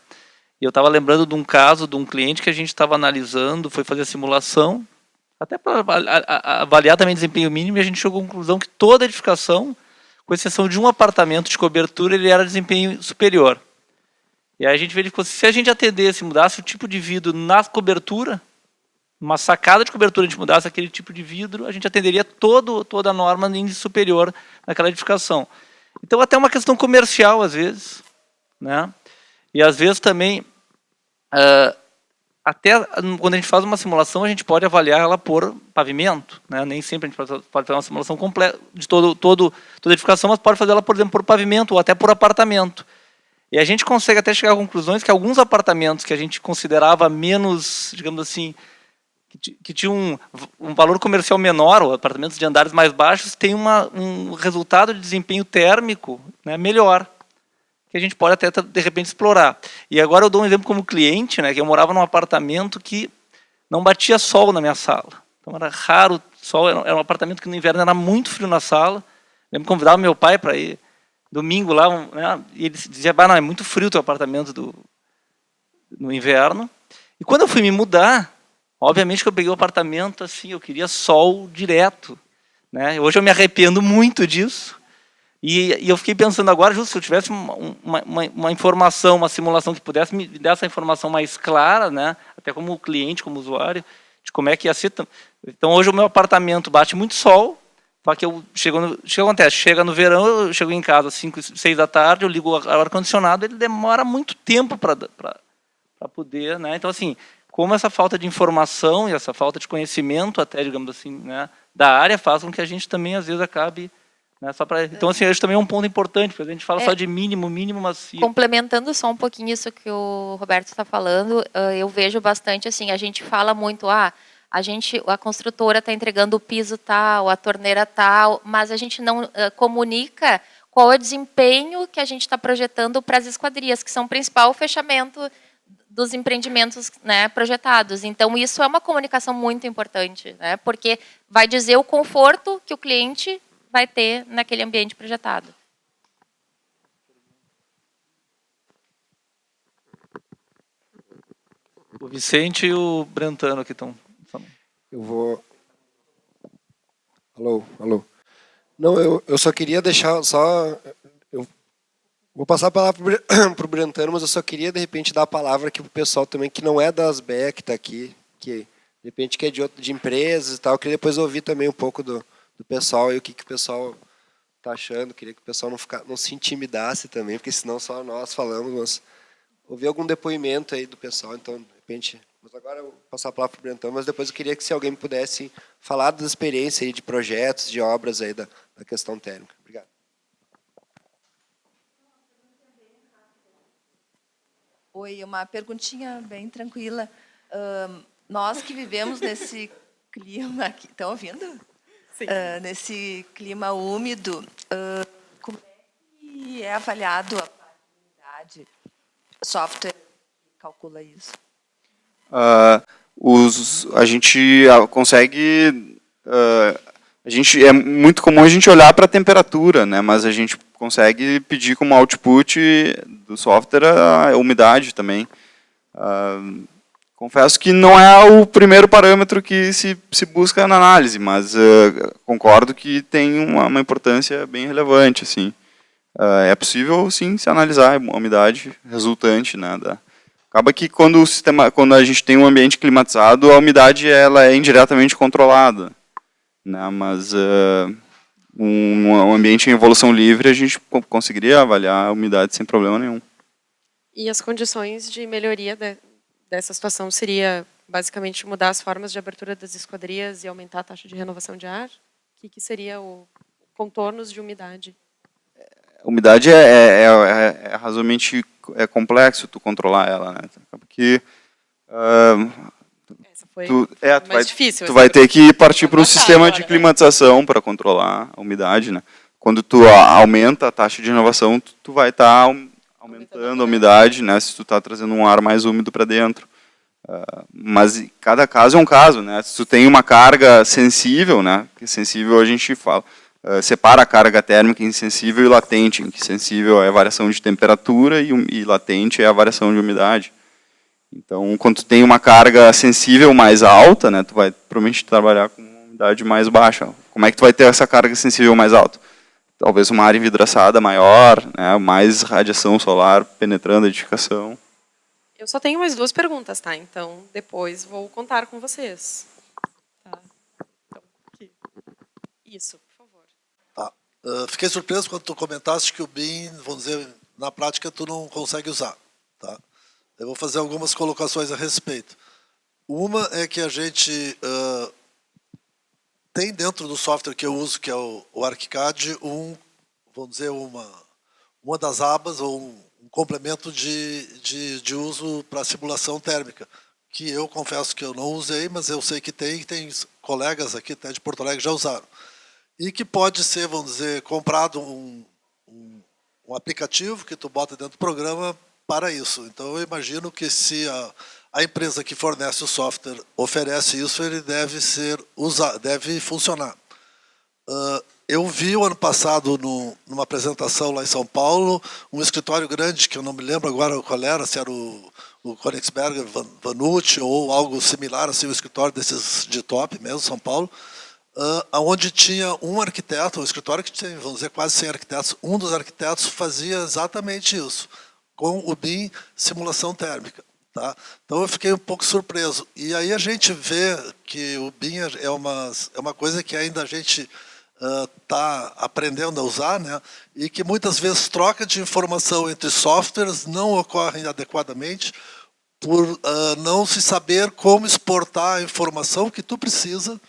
E eu estava lembrando de um caso de um cliente que a gente estava analisando, foi fazer a simulação, até para avaliar também desempenho mínimo, e a gente chegou à conclusão que toda edificação, com exceção de um apartamento de cobertura, ele era desempenho superior. E aí a gente verificou, se a gente atendesse, mudasse o tipo de vidro na cobertura, uma sacada de cobertura, a gente mudasse aquele tipo de vidro, a gente atenderia toda a norma de índice superior naquela edificação. Então, até uma questão comercial, às vezes, né? E, às vezes, também, até quando a gente faz uma simulação, a gente pode avaliar ela por pavimento, né? Nem sempre a gente pode fazer uma simulação completa de toda a edificação, mas pode fazer ela, por exemplo, por pavimento ou até por apartamento. E a gente consegue até chegar a conclusões que alguns apartamentos que a gente considerava menos, digamos assim, que tinha um valor comercial menor, ou apartamentos de andares mais baixos, tem um resultado de desempenho térmico, né, melhor, que a gente pode até, de repente, explorar. E agora eu dou um exemplo como cliente, né, que eu morava num apartamento que não batia sol na minha sala. Então era raro sol, era um apartamento que no inverno era muito frio na sala. Eu me convidava meu pai para ir domingo lá, né, e ele dizia, não, é muito frio o teu apartamento no inverno. E quando eu fui me mudar, obviamente que eu peguei o apartamento, assim, eu queria sol direto. Né? Hoje eu me arrependo muito disso. E eu fiquei pensando agora, justo, se eu tivesse uma informação, uma simulação que pudesse me dar essa informação mais clara, né? Até como cliente, como usuário, de como é que ia ser. Então, hoje o meu apartamento bate muito sol, só que o que acontece? Chega no verão, eu chego em casa às 5, 6 da tarde, eu ligo o ar-condicionado, ele demora muito tempo para poder... Né? Então, assim... Como essa falta de informação e essa falta de conhecimento, até, digamos assim, né, da área, faz com que a gente também, às vezes, acabe... Né, então, assim, isso também é um ponto importante, porque a gente fala só de mínimo, mas... Complementando só um pouquinho isso que o Roberto está falando, eu vejo bastante, assim, a gente fala muito, a construtora está entregando o piso tal, a torneira tal, mas a gente não comunica qual é o desempenho que a gente está projetando para as esquadrias, que são o principal fechamento dos empreendimentos, né, projetados. Então, isso é uma comunicação muito importante, né, porque vai dizer o conforto que o cliente vai ter naquele ambiente projetado. O Vicente e o Brentano aqui estão... Eu vou... Alô. Não, eu só queria deixar, vou passar a palavra para o Brentano, mas eu só queria, de repente, dar a palavra aqui para o pessoal também, que não é das BEA, que está aqui, que, de repente, que é de empresas e tal. Eu queria depois ouvir também um pouco do pessoal e o que o pessoal está achando. Eu queria que o pessoal não se intimidasse também, porque senão só nós falamos, mas ouvir algum depoimento aí do pessoal. Então, de repente... Mas agora eu vou passar a palavra para o Brentano, mas depois eu queria que se alguém pudesse falar das experiências aí de projetos, de obras aí da questão térmica. Obrigado. Oi, uma perguntinha bem tranquila. Nós que vivemos nesse clima aqui, estão ouvindo? Sim. Nesse clima úmido, como é que é avaliado a variabilidade? Software que calcula isso? A gente consegue... é muito comum a gente olhar para a temperatura, né? Mas a gente consegue pedir como output do software a umidade também. Confesso que não é o primeiro parâmetro que se busca na análise, mas concordo que tem uma importância bem relevante, assim. É possível, sim, se analisar a umidade resultante, né? Acaba que quando a gente tem um ambiente climatizado, a umidade ela é indiretamente controlada, né? Mas um ambiente em evolução livre a gente conseguiria avaliar a umidade sem problema nenhum. E as condições de melhoria dessa situação seria basicamente mudar as formas de abertura das esquadrias e aumentar a taxa de renovação de ar? O que seria o contornos de umidade? A umidade é razoavelmente complexo tu controlar ela, né? Porque Essa foi difícil. Tu vai ter que partir para um sistema de climatização para controlar a umidade, né? Quando tu aumenta a taxa de renovação, tu vai estar aumentando a umidade, né? Se tu está trazendo um ar mais úmido para dentro. Mas cada caso é um caso, né? Se tu tem uma carga sensível, né? Que sensível a gente fala, separa a carga térmica em sensível e latente. Em que sensível é a variação de temperatura e latente é a variação de umidade. Então, quando tu tem uma carga sensível mais alta, né? Tu vai provavelmente trabalhar com uma umidade mais baixa. Como é que tu vai ter essa carga sensível mais alta? Talvez uma área envidraçada maior, né, mais radiação solar penetrando a edificação. Eu só tenho mais 2 perguntas, tá? Então, depois vou contar com vocês. Tá? Então, aqui. Isso, por favor. Tá. Fiquei surpreso quando tu comentaste que o BIM, vamos dizer, na prática tu não consegue usar. Tá? Eu vou fazer algumas colocações a respeito. Uma é que a gente tem dentro do software que eu uso, que é o ArchiCAD, vamos dizer, uma das abas, ou um complemento de uso para simulação térmica, que eu confesso que eu não usei, mas eu sei que tem colegas aqui até de Porto Alegre que já usaram. E que pode ser, vamos dizer, comprado um aplicativo que tu bota dentro do programa para isso. Então, eu imagino que se a empresa que fornece o software oferece isso, ele deve funcionar. Eu vi o ano passado, numa apresentação lá em São Paulo, um escritório grande, que eu não me lembro agora qual era, se era o Königsberger Vanucci ou algo similar, assim, um escritório desses de top mesmo, São Paulo, onde tinha um arquiteto, um escritório que tinha, vamos dizer, quase 100 arquitetos, um dos arquitetos fazia exatamente isso, com o BIM simulação térmica. Tá? Então eu fiquei um pouco surpreso. E aí a gente vê que o BIM é uma coisa que ainda a gente está aprendendo a usar, né? E que muitas vezes troca de informação entre softwares não ocorre adequadamente por não se saber como exportar a informação que tu precisa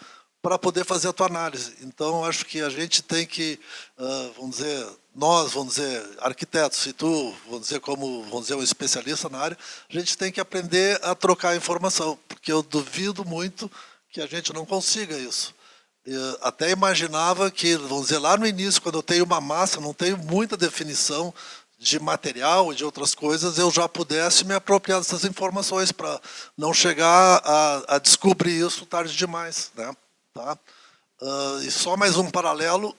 para poder fazer a tua análise. Então, acho que a gente tem que, vamos dizer, arquitetos, e tu, vamos dizer, um especialista na área, a gente tem que aprender a trocar informação, porque eu duvido muito que a gente não consiga isso. Eu até imaginava que, vamos dizer, lá no início, quando eu tenho uma massa, não tenho muita definição de material e de outras coisas, eu já pudesse me apropriar dessas informações para não chegar a descobrir isso tarde demais, né? Tá? E só mais um paralelo,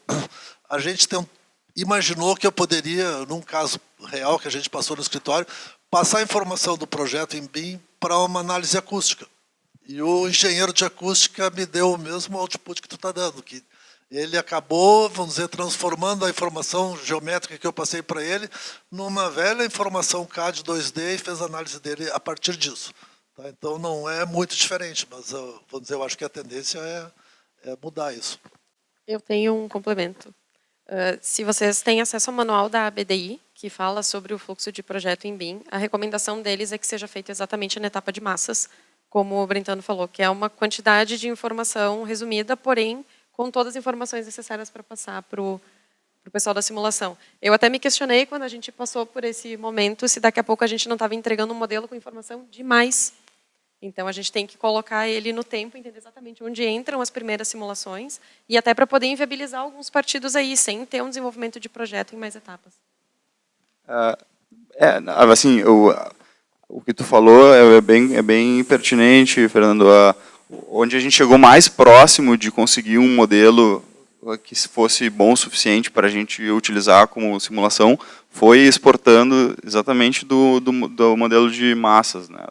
a gente imaginou que eu poderia, num caso real que a gente passou no escritório, passar a informação do projeto em BIM para uma análise acústica. E o engenheiro de acústica me deu o mesmo output que tu está dando, que ele acabou, vamos dizer, transformando a informação geométrica que eu passei para ele numa velha informação CAD 2D e fez a análise dele a partir disso. Tá? Então, não é muito diferente, mas vamos dizer, eu acho que a tendência é mudar isso. Eu tenho um complemento. Se vocês têm acesso ao manual da ABDI, que fala sobre o fluxo de projeto em BIM, a recomendação deles é que seja feito exatamente na etapa de massas, como o Brentano falou, que é uma quantidade de informação resumida, porém com todas as informações necessárias para passar para o pessoal da simulação. Eu até me questionei quando a gente passou por esse momento, se daqui a pouco a gente não estava entregando um modelo com informação demais. Então, a gente tem que colocar ele no tempo, entender exatamente onde entram as primeiras simulações, e até para poder inviabilizar alguns partidos aí, sem ter um desenvolvimento de projeto em mais etapas. Assim, o que tu falou é bem pertinente, Fernando. Onde a gente chegou mais próximo de conseguir um modelo que fosse bom o suficiente para a gente utilizar como simulação foi exportando exatamente do modelo de massas, né?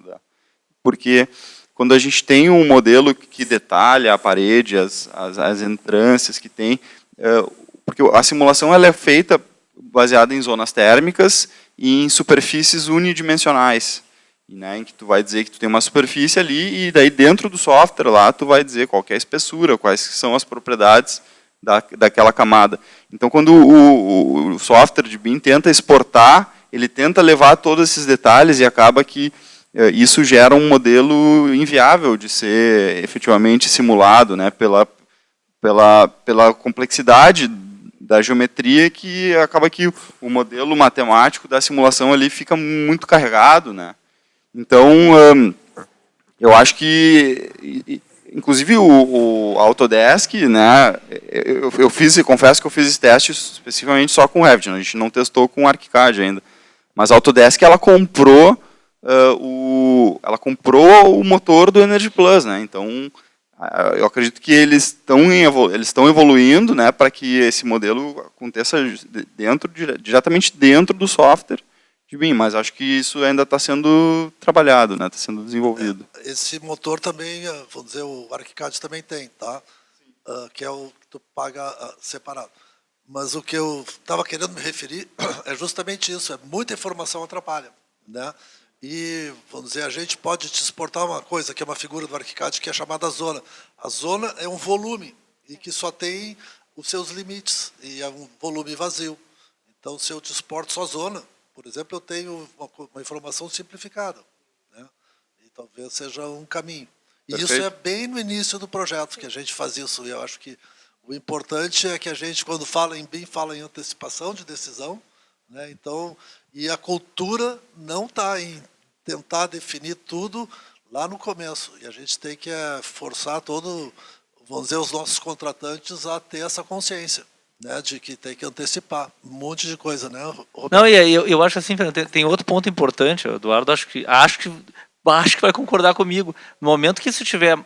Porque quando a gente tem um modelo que detalha a parede, as entrâncias que tem, porque a simulação ela é feita baseada em zonas térmicas e em superfícies unidimensionais, né, em que tu vai dizer que tu tem uma superfície ali e daí dentro do software lá tu vai dizer qual que é a espessura, quais são as propriedades daquela camada. Então, quando o software de BIM tenta exportar, ele tenta levar todos esses detalhes e acaba que isso gera um modelo inviável de ser efetivamente simulado, né, pela complexidade da geometria, que acaba que o modelo matemático da simulação ali fica muito carregado, né. Então, eu acho que, inclusive o Autodesk, né, confesso que eu fiz esse teste especificamente só com o Revit, a gente não testou com o ArchiCAD ainda, mas a Autodesk ela comprou o motor do Energy Plus, né, então eu acredito que eles estão evoluindo, né, para que esse modelo aconteça diretamente dentro do software de BIM, mas acho que isso ainda está sendo trabalhado, né? Está sendo desenvolvido. Esse motor também, vamos dizer, o ArchiCAD também tem, tá? Que é o que tu paga separado. Mas o que eu estava querendo me referir é justamente isso, muita informação atrapalha, né? E, vamos dizer, a gente pode te exportar uma coisa, que é uma figura do ArchiCAD, que é chamada zona. A zona é um volume, e que só tem os seus limites, e é um volume vazio. Então, se eu te exporto só zona, por exemplo, eu tenho uma informação simplificada, né? E talvez seja um caminho. E Perfeito. isso é bem no início do projeto que a gente faz isso. E eu acho que o importante é que a gente, quando fala em BIM, fala em antecipação de decisão, né? Então, e a cultura não está em tentar definir tudo lá no começo. E a gente tem que forçar vamos dizer, os nossos contratantes a ter essa consciência, né, de que tem que antecipar um monte de coisa, né, Roberto? Não, e eu acho assim, tem outro ponto importante, Eduardo, acho que vai concordar comigo. No momento que isso tiver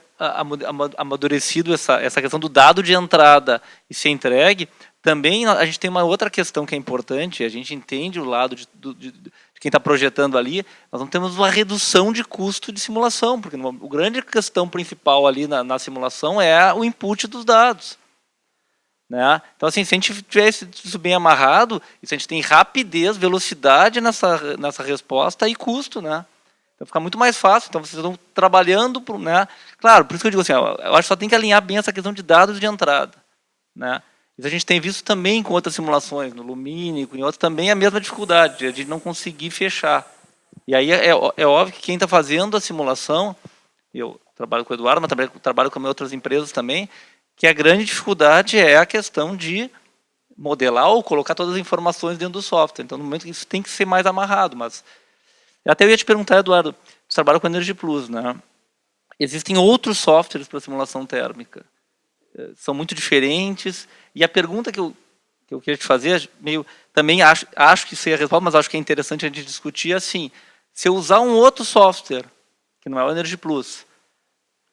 amadurecido essa questão do dado de entrada e ser entregue, também a gente tem uma outra questão que é importante, a gente entende o lado de quem está projetando ali, nós não temos uma redução de custo de simulação, porque a grande questão principal ali na simulação é o input dos dados. Né? Então, assim, se a gente tivesse isso bem amarrado, se a gente tem rapidez, velocidade nessa resposta e custo, né? Então fica muito mais fácil. Então vocês estão trabalhando, né? Claro, por isso que eu digo assim, eu acho que só tem que alinhar bem essa questão de dados de entrada, né? Isso a gente tem visto também com outras simulações, no Lumínico, em outros também a mesma dificuldade, de não conseguir fechar. E aí é óbvio que quem está fazendo a simulação, eu trabalho com o Eduardo, mas trabalho com outras empresas também, que a grande dificuldade é a questão de modelar ou colocar todas as informações dentro do software. Então, no momento que isso tem que ser mais amarrado. Mas até eu ia te perguntar, Eduardo, você trabalha com Energy Plus, né? Existem outros softwares para simulação térmica. São muito diferentes. E a pergunta que eu queria te fazer, também acho que sei a resposta, mas acho que é interessante a gente discutir assim, se eu usar um outro software, que não é o Energy Plus,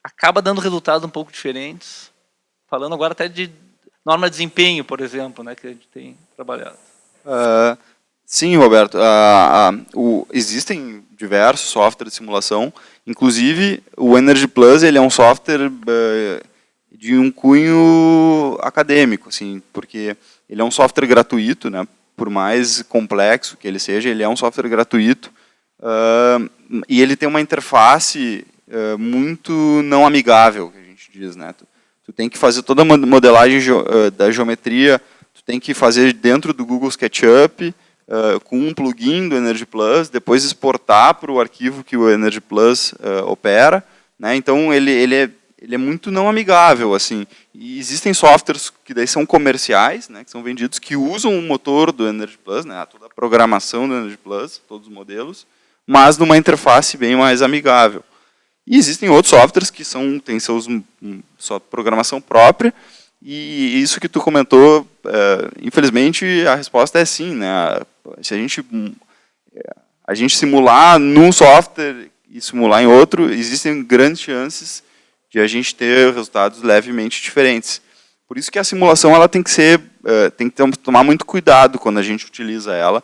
acaba dando resultados um pouco diferentes. Falando agora até de norma de desempenho, por exemplo, né, que a gente tem trabalhado. Sim, Roberto. Existem diversos softwares de simulação, inclusive o Energy Plus ele é um software de um cunho acadêmico, assim, porque ele é um software gratuito, né, por mais complexo que ele seja, ele é um software gratuito, e ele tem uma interface muito não amigável, que a gente diz, né? Tu tem que fazer toda a modelagem da geometria, tu tem que fazer dentro do Google SketchUp, com um plugin do Energy Plus, depois exportar para o arquivo que o Energy Plus opera, né? Então ele é muito não amigável, assim. E existem softwares que daí são comerciais, né, que são vendidos, que usam o motor do Energy Plus, né, toda a programação do Energy Plus, todos os modelos, mas numa interface bem mais amigável. E existem outros softwares que têm sua programação própria, e isso que tu comentou, infelizmente, a resposta é sim, né? Se a gente simular num software e simular em outro, existem grandes chances de a gente ter resultados levemente diferentes. Por isso que a simulação ela tem que tomar muito cuidado quando a gente utiliza ela,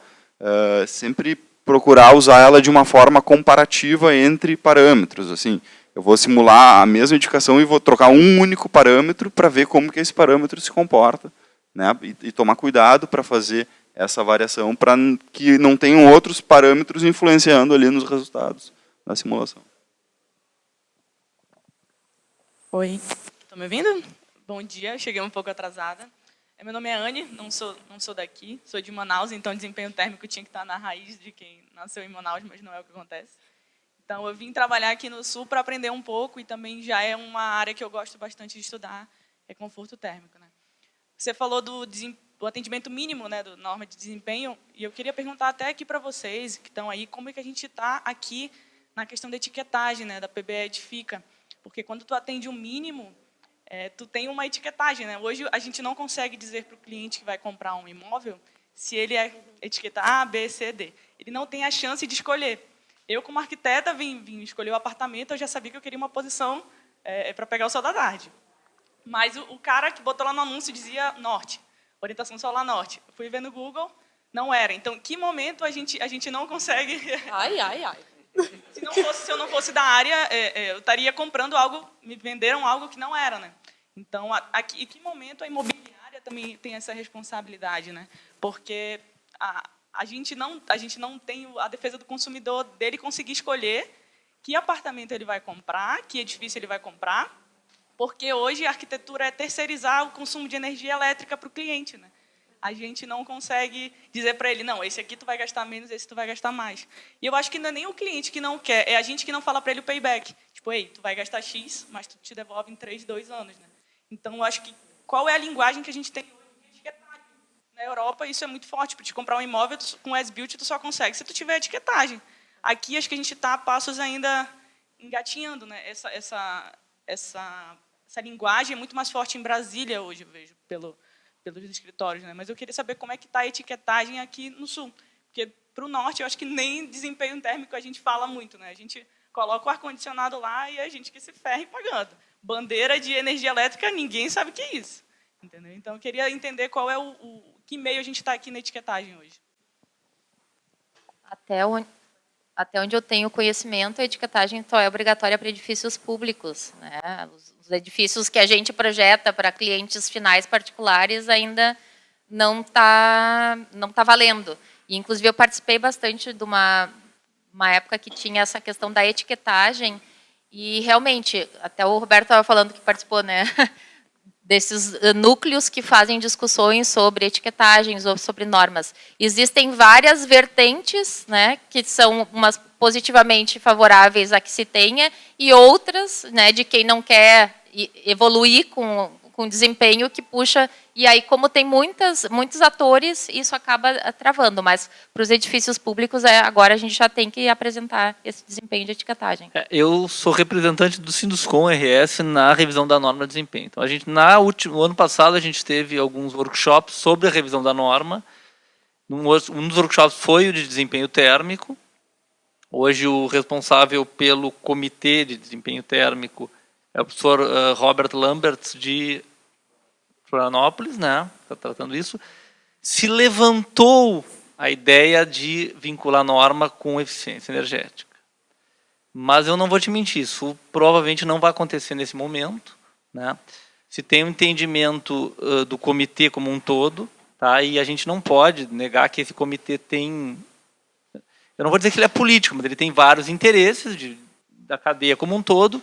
sempre procurar usar ela de uma forma comparativa entre parâmetros. Assim, eu vou simular a mesma indicação e vou trocar um único parâmetro para ver como que esse parâmetro se comporta, né? E tomar cuidado para fazer essa variação para que não tenham outros parâmetros influenciando ali nos resultados da simulação. Oi, estão me ouvindo? Bom dia, cheguei um pouco atrasada. Meu nome é Anne, não sou daqui, sou de Manaus, então desempenho térmico tinha que estar na raiz de quem nasceu em Manaus, mas não é o que acontece. Então, eu vim trabalhar aqui no Sul para aprender um pouco e também já é uma área que eu gosto bastante de estudar, é conforto térmico, né? Você falou do atendimento mínimo, né, do norma de desempenho, e eu queria perguntar até aqui para vocês que estão aí, como é que a gente está aqui na questão da etiquetagem, né, da PBE Edifica, porque quando tu atende um mínimo, tu tem uma etiquetagem, né? Hoje a gente não consegue dizer para o cliente que vai comprar um imóvel se ele é etiqueta A, B, C, D. Ele não tem a chance de escolher. Eu, como arquiteta, vim escolher o apartamento, eu já sabia que eu queria uma posição para pegar o sol da tarde. Mas o cara que botou lá no anúncio dizia norte, orientação solar norte. Eu fui ver no Google, não era. Então, em que momento a gente não consegue... Ai. Se eu não fosse da área, eu estaria comprando algo, me venderam algo que não era, né? Então, em que momento a imobiliária também tem essa responsabilidade, né? Porque a gente não tem a defesa do consumidor dele conseguir escolher que apartamento ele vai comprar, que edifício ele vai comprar, porque hoje a arquitetura é terceirizar o consumo de energia elétrica para o cliente, né? A gente não consegue dizer para ele, não, esse aqui tu vai gastar menos, esse tu vai gastar mais. E eu acho que não é nem o cliente que não quer, é a gente que não fala para ele o payback. Tipo, ei, tu vai gastar X, mas tu te devolve em 3, 2 anos. Né? Então, eu acho que qual é a linguagem que a gente tem hoje de etiquetagem? Na Europa, isso é muito forte. Para te comprar um imóvel com as-built, tu só consegue se tu tiver etiquetagem. Aqui, acho que a gente está a passos ainda engatinhando. Né? Essa linguagem é muito mais forte em Brasília hoje, eu vejo, pelos escritórios, né? Mas eu queria saber como é que está a etiquetagem aqui no Sul. Porque, para o Norte, eu acho que nem desempenho térmico a gente fala muito. Né? A gente coloca o ar-condicionado lá e a gente que se ferre pagando. Bandeira de energia elétrica, ninguém sabe o que é isso. Entendeu? Então, eu queria entender qual é que meio a gente está aqui na etiquetagem hoje. Até onde eu tenho conhecimento, a etiquetagem só é obrigatória para edifícios públicos. Né? Os edifícios que a gente projeta para clientes finais particulares ainda não tá valendo. E, inclusive, eu participei bastante de uma época que tinha essa questão da etiquetagem e, realmente, até o Roberto estava falando que participou, né, desses núcleos que fazem discussões sobre etiquetagens ou sobre normas. Existem várias vertentes, né, que são umas positivamente favoráveis a que se tenha e outras, né, de quem não quer evoluir com desempenho que puxa. E aí, como tem muitos atores, isso acaba travando. Mas para os edifícios públicos, agora a gente já tem que apresentar esse desempenho de etiquetagem. Eu sou representante do Sinduscom RS na revisão da norma de desempenho. Então, no ano passado, a gente teve alguns workshops sobre a revisão da norma. Um dos workshops foi o de desempenho térmico. Hoje, o responsável pelo comitê de desempenho térmico é o professor Robert Lamberts, de Florianópolis, né? Está tratando isso. Se levantou a ideia de vincular a norma com eficiência energética. Mas eu não vou te mentir, isso provavelmente não vai acontecer nesse momento. Né? Se tem um entendimento do comitê como um todo, tá? E a gente não pode negar que esse comitê tem... Eu não vou dizer que ele é político, mas ele tem vários interesses da cadeia como um todo,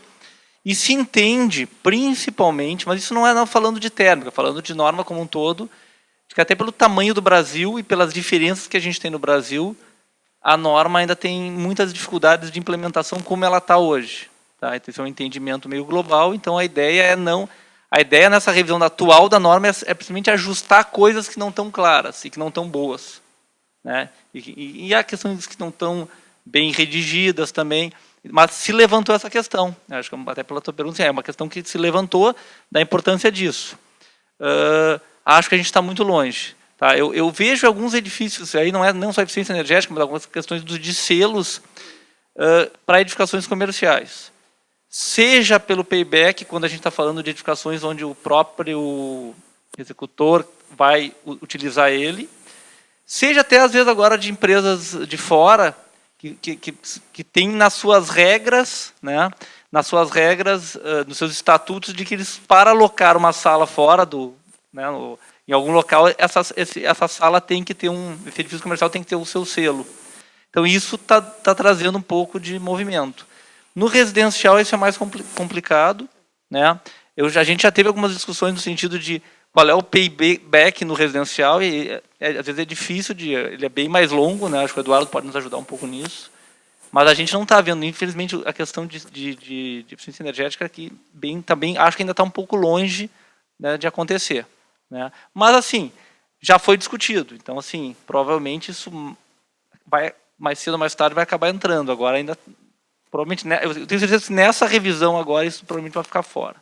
e se entende, principalmente, mas isso não é falando de térmica, falando de norma como um todo, de que até pelo tamanho do Brasil e pelas diferenças que a gente tem no Brasil, a norma ainda tem muitas dificuldades de implementação como ela está hoje. Tá? Então, esse é um entendimento meio global, então a ideia nessa revisão atual da norma é simplesmente ajustar coisas que não estão claras e que não estão boas. Né? E há questões que não estão bem redigidas também, mas se levantou essa questão. Acho que até pela tua pergunta, é uma questão que se levantou da importância disso. Acho que a gente está muito longe. Tá? Eu vejo alguns edifícios, aí não só eficiência energética, mas algumas questões de selos para edificações comerciais. seja pelo payback, quando a gente está falando de edificações onde o próprio executor vai utilizar ele, seja até às vezes agora de empresas de fora que tem nas suas regras, né, nos seus estatutos, de que eles, para alocar uma sala fora né, em algum local, essa sala tem que ter esse edifício comercial tem que ter o seu selo. Então isso está trazendo um pouco de movimento. No residencial isso é mais complicado, né? A gente já teve algumas discussões no sentido de qual é o payback no residencial, e às vezes é difícil, ele é bem mais longo, né? Acho que o Eduardo pode nos ajudar um pouco nisso. Mas a gente não está vendo, infelizmente, a questão de eficiência energética aqui também acho que ainda está um pouco longe, né, de acontecer, né? Mas assim, já foi discutido, então assim, provavelmente isso vai, mais cedo ou mais tarde, vai acabar entrando. Agora ainda, provavelmente, eu tenho certeza que nessa revisão agora isso provavelmente vai ficar fora.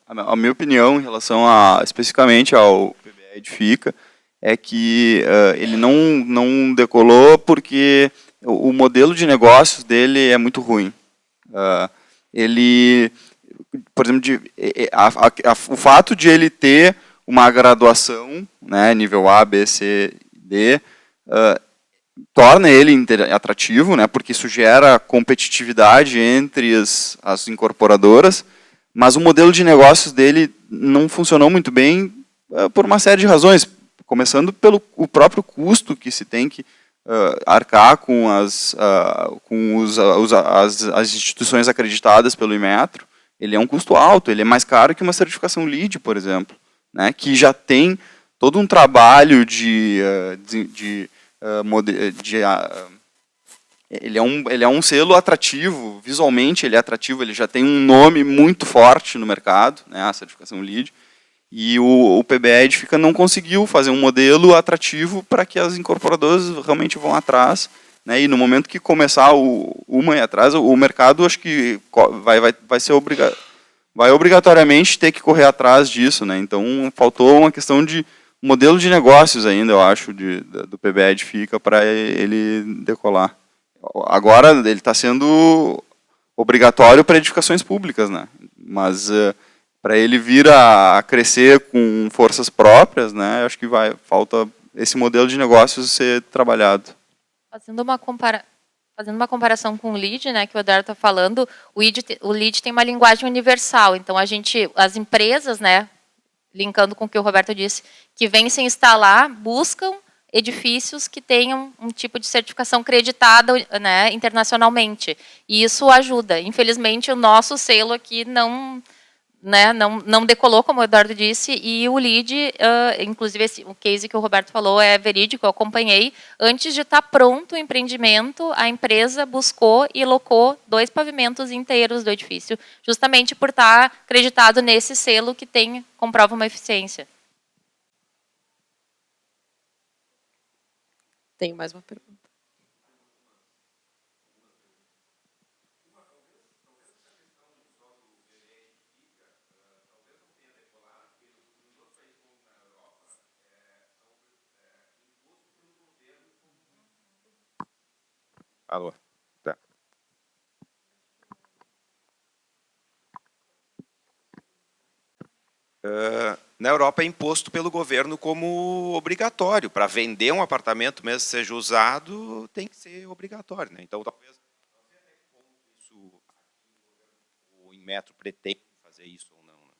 A minha opinião em relação especificamente ao PBE Edifica é que ele não decolou porque o modelo de negócios dele é muito ruim. Ele, por exemplo, o fato de ele ter uma graduação, né, nível A, B, C, D, torna ele atrativo, né, porque isso gera competitividade entre as incorporadoras, mas o modelo de negócios dele não funcionou muito bem por uma série de razões, começando pelo o próprio custo que se tem que arcar com as instituições acreditadas pelo Inmetro. Ele é um custo alto, ele é mais caro que uma certificação LEED, por exemplo, né, que já tem todo um trabalho ele é um selo atrativo, visualmente ele é atrativo, ele já tem um nome muito forte no mercado, né, a certificação LEED, e o PBE Edifica não conseguiu fazer um modelo atrativo para que as incorporadoras realmente vão atrás, né, e no momento que começar uma ir atrás, o mercado acho que vai obrigatoriamente ter que correr atrás disso, né, então faltou uma questão de modelo de negócios ainda, eu acho, do PBE Edifica para ele decolar. Agora ele está sendo obrigatório para edificações públicas, né, mas para ele vir a crescer com forças próprias, né, acho que falta esse modelo de negócios ser trabalhado. Fazendo uma comparação com o LEED, né, que o Eduardo está falando, o LEED tem uma linguagem universal, então as empresas, né, linkando com o que o Roberto disse, que vêm se instalar, buscam edifícios que tenham um tipo de certificação creditada, né, internacionalmente, e isso ajuda. Infelizmente, o nosso selo aqui não decolou, como o Eduardo disse, e o LEED, inclusive o case que o Roberto falou é verídico, eu acompanhei. Antes de estar pronto o empreendimento, a empresa buscou e locou 2 pavimentos inteiros do edifício, justamente por estar acreditado nesse selo que comprova uma eficiência. Tenho mais uma pergunta. Alô? Tá. Na Europa é imposto pelo governo como obrigatório. Para vender um apartamento, mesmo que seja usado, tem que ser obrigatório, né? Então, talvez o Inmetro pretende fazer isso ou não. Né?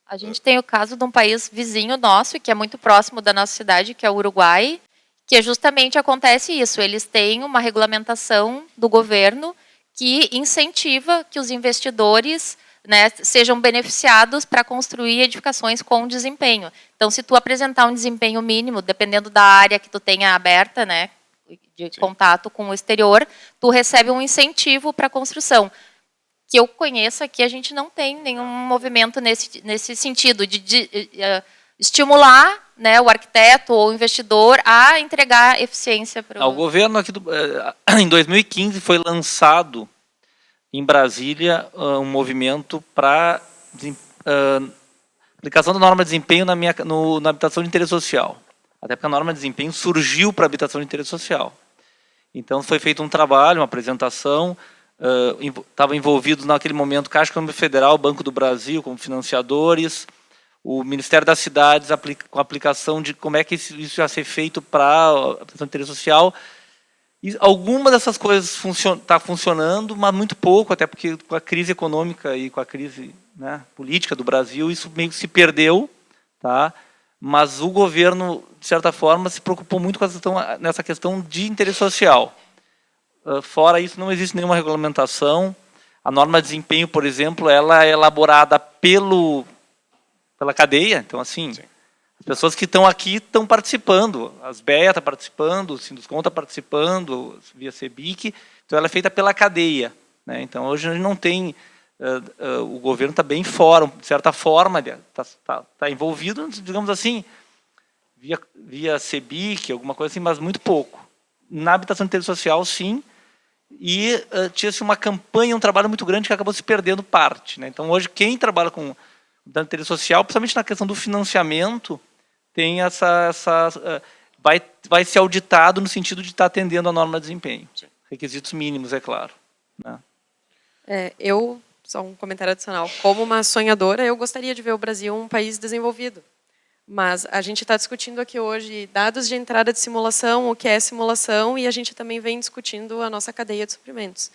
A gente tem o caso de um país vizinho nosso, que é muito próximo da nossa cidade, que é o Uruguai, que justamente acontece isso. Eles têm uma regulamentação do governo que incentiva que os investidores, né, sejam beneficiados para construir edificações com desempenho. Então, se tu apresentar um desempenho mínimo, dependendo da área que tu tenha aberta, né, de contato com o exterior, tu recebe um incentivo para a construção. Que eu conheço aqui, a gente não tem nenhum movimento nesse sentido, de estimular, né, o arquiteto ou o investidor a entregar eficiência para o governo aqui em 2015 foi lançado em Brasília um movimento para aplicação da norma de desempenho na habitação de interesse social. Até porque a norma de desempenho surgiu para a habitação de interesse social. Então foi feito um trabalho, uma apresentação, estavam envolvidos naquele momento Caixa Econômica Federal, Banco do Brasil, como financiadores, o Ministério das Cidades com a aplicação de como é que isso ia ser feito para a prestação de interesse social. E alguma dessas coisas está funcionando, mas muito pouco, até porque com a crise econômica e com a crise, né, política do Brasil, isso meio que se perdeu, tá? Mas o governo, de certa forma, se preocupou muito nessa questão de interesse social. Fora isso, não existe nenhuma regulamentação. A norma de desempenho, por exemplo, ela é elaborada pela cadeia. Então, assim, sim, as pessoas que estão aqui estão participando. As BEA está participando, o Sinduscon está participando, via CEBIC. Então, ela é feita pela cadeia, né? Então, hoje a gente não tem... o governo está bem fora, de certa forma, está envolvido, digamos assim, via CEBIC, alguma coisa assim, mas muito pouco. Na habitação de interesse social, sim, e tinha-se uma campanha, um trabalho muito grande que acabou se perdendo parte, né? Então, hoje, quem trabalha com interesse social, principalmente na questão do financiamento, tem vai ser auditado no sentido de estar atendendo a norma de desempenho. Sim. Requisitos mínimos, é claro, né? Só um comentário adicional. Como uma sonhadora, eu gostaria de ver o Brasil um país desenvolvido. Mas a gente está discutindo aqui hoje dados de entrada de simulação, o que é simulação, e a gente também vem discutindo a nossa cadeia de suprimentos.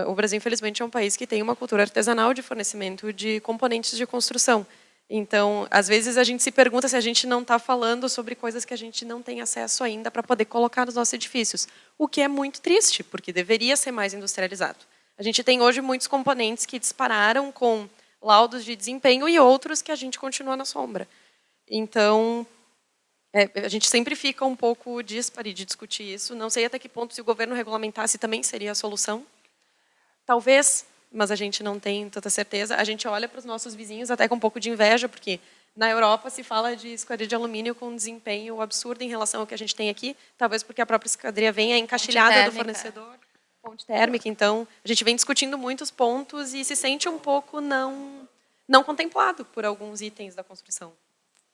O Brasil, infelizmente, é um país que tem uma cultura artesanal de fornecimento de componentes de construção. Então, às vezes, a gente se pergunta se a gente não está falando sobre coisas que a gente não tem acesso ainda para poder colocar nos nossos edifícios. O que é muito triste, porque deveria ser mais industrializado. A gente tem hoje muitos componentes que dispararam com laudos de desempenho e outros que a gente continua na sombra. Então, a gente sempre fica um pouco dispare de discutir isso. Não sei até que ponto, se o governo regulamentasse, também seria a solução. Talvez, mas a gente não tem tanta certeza. A gente olha para os nossos vizinhos até com um pouco de inveja, porque na Europa se fala de esquadria de alumínio com um desempenho absurdo em relação ao que a gente tem aqui, talvez porque a própria esquadria venha encaixilhada do fornecedor. Ponte térmica, então, a gente vem discutindo muitos pontos e se sente um pouco não contemplado por alguns itens da construção.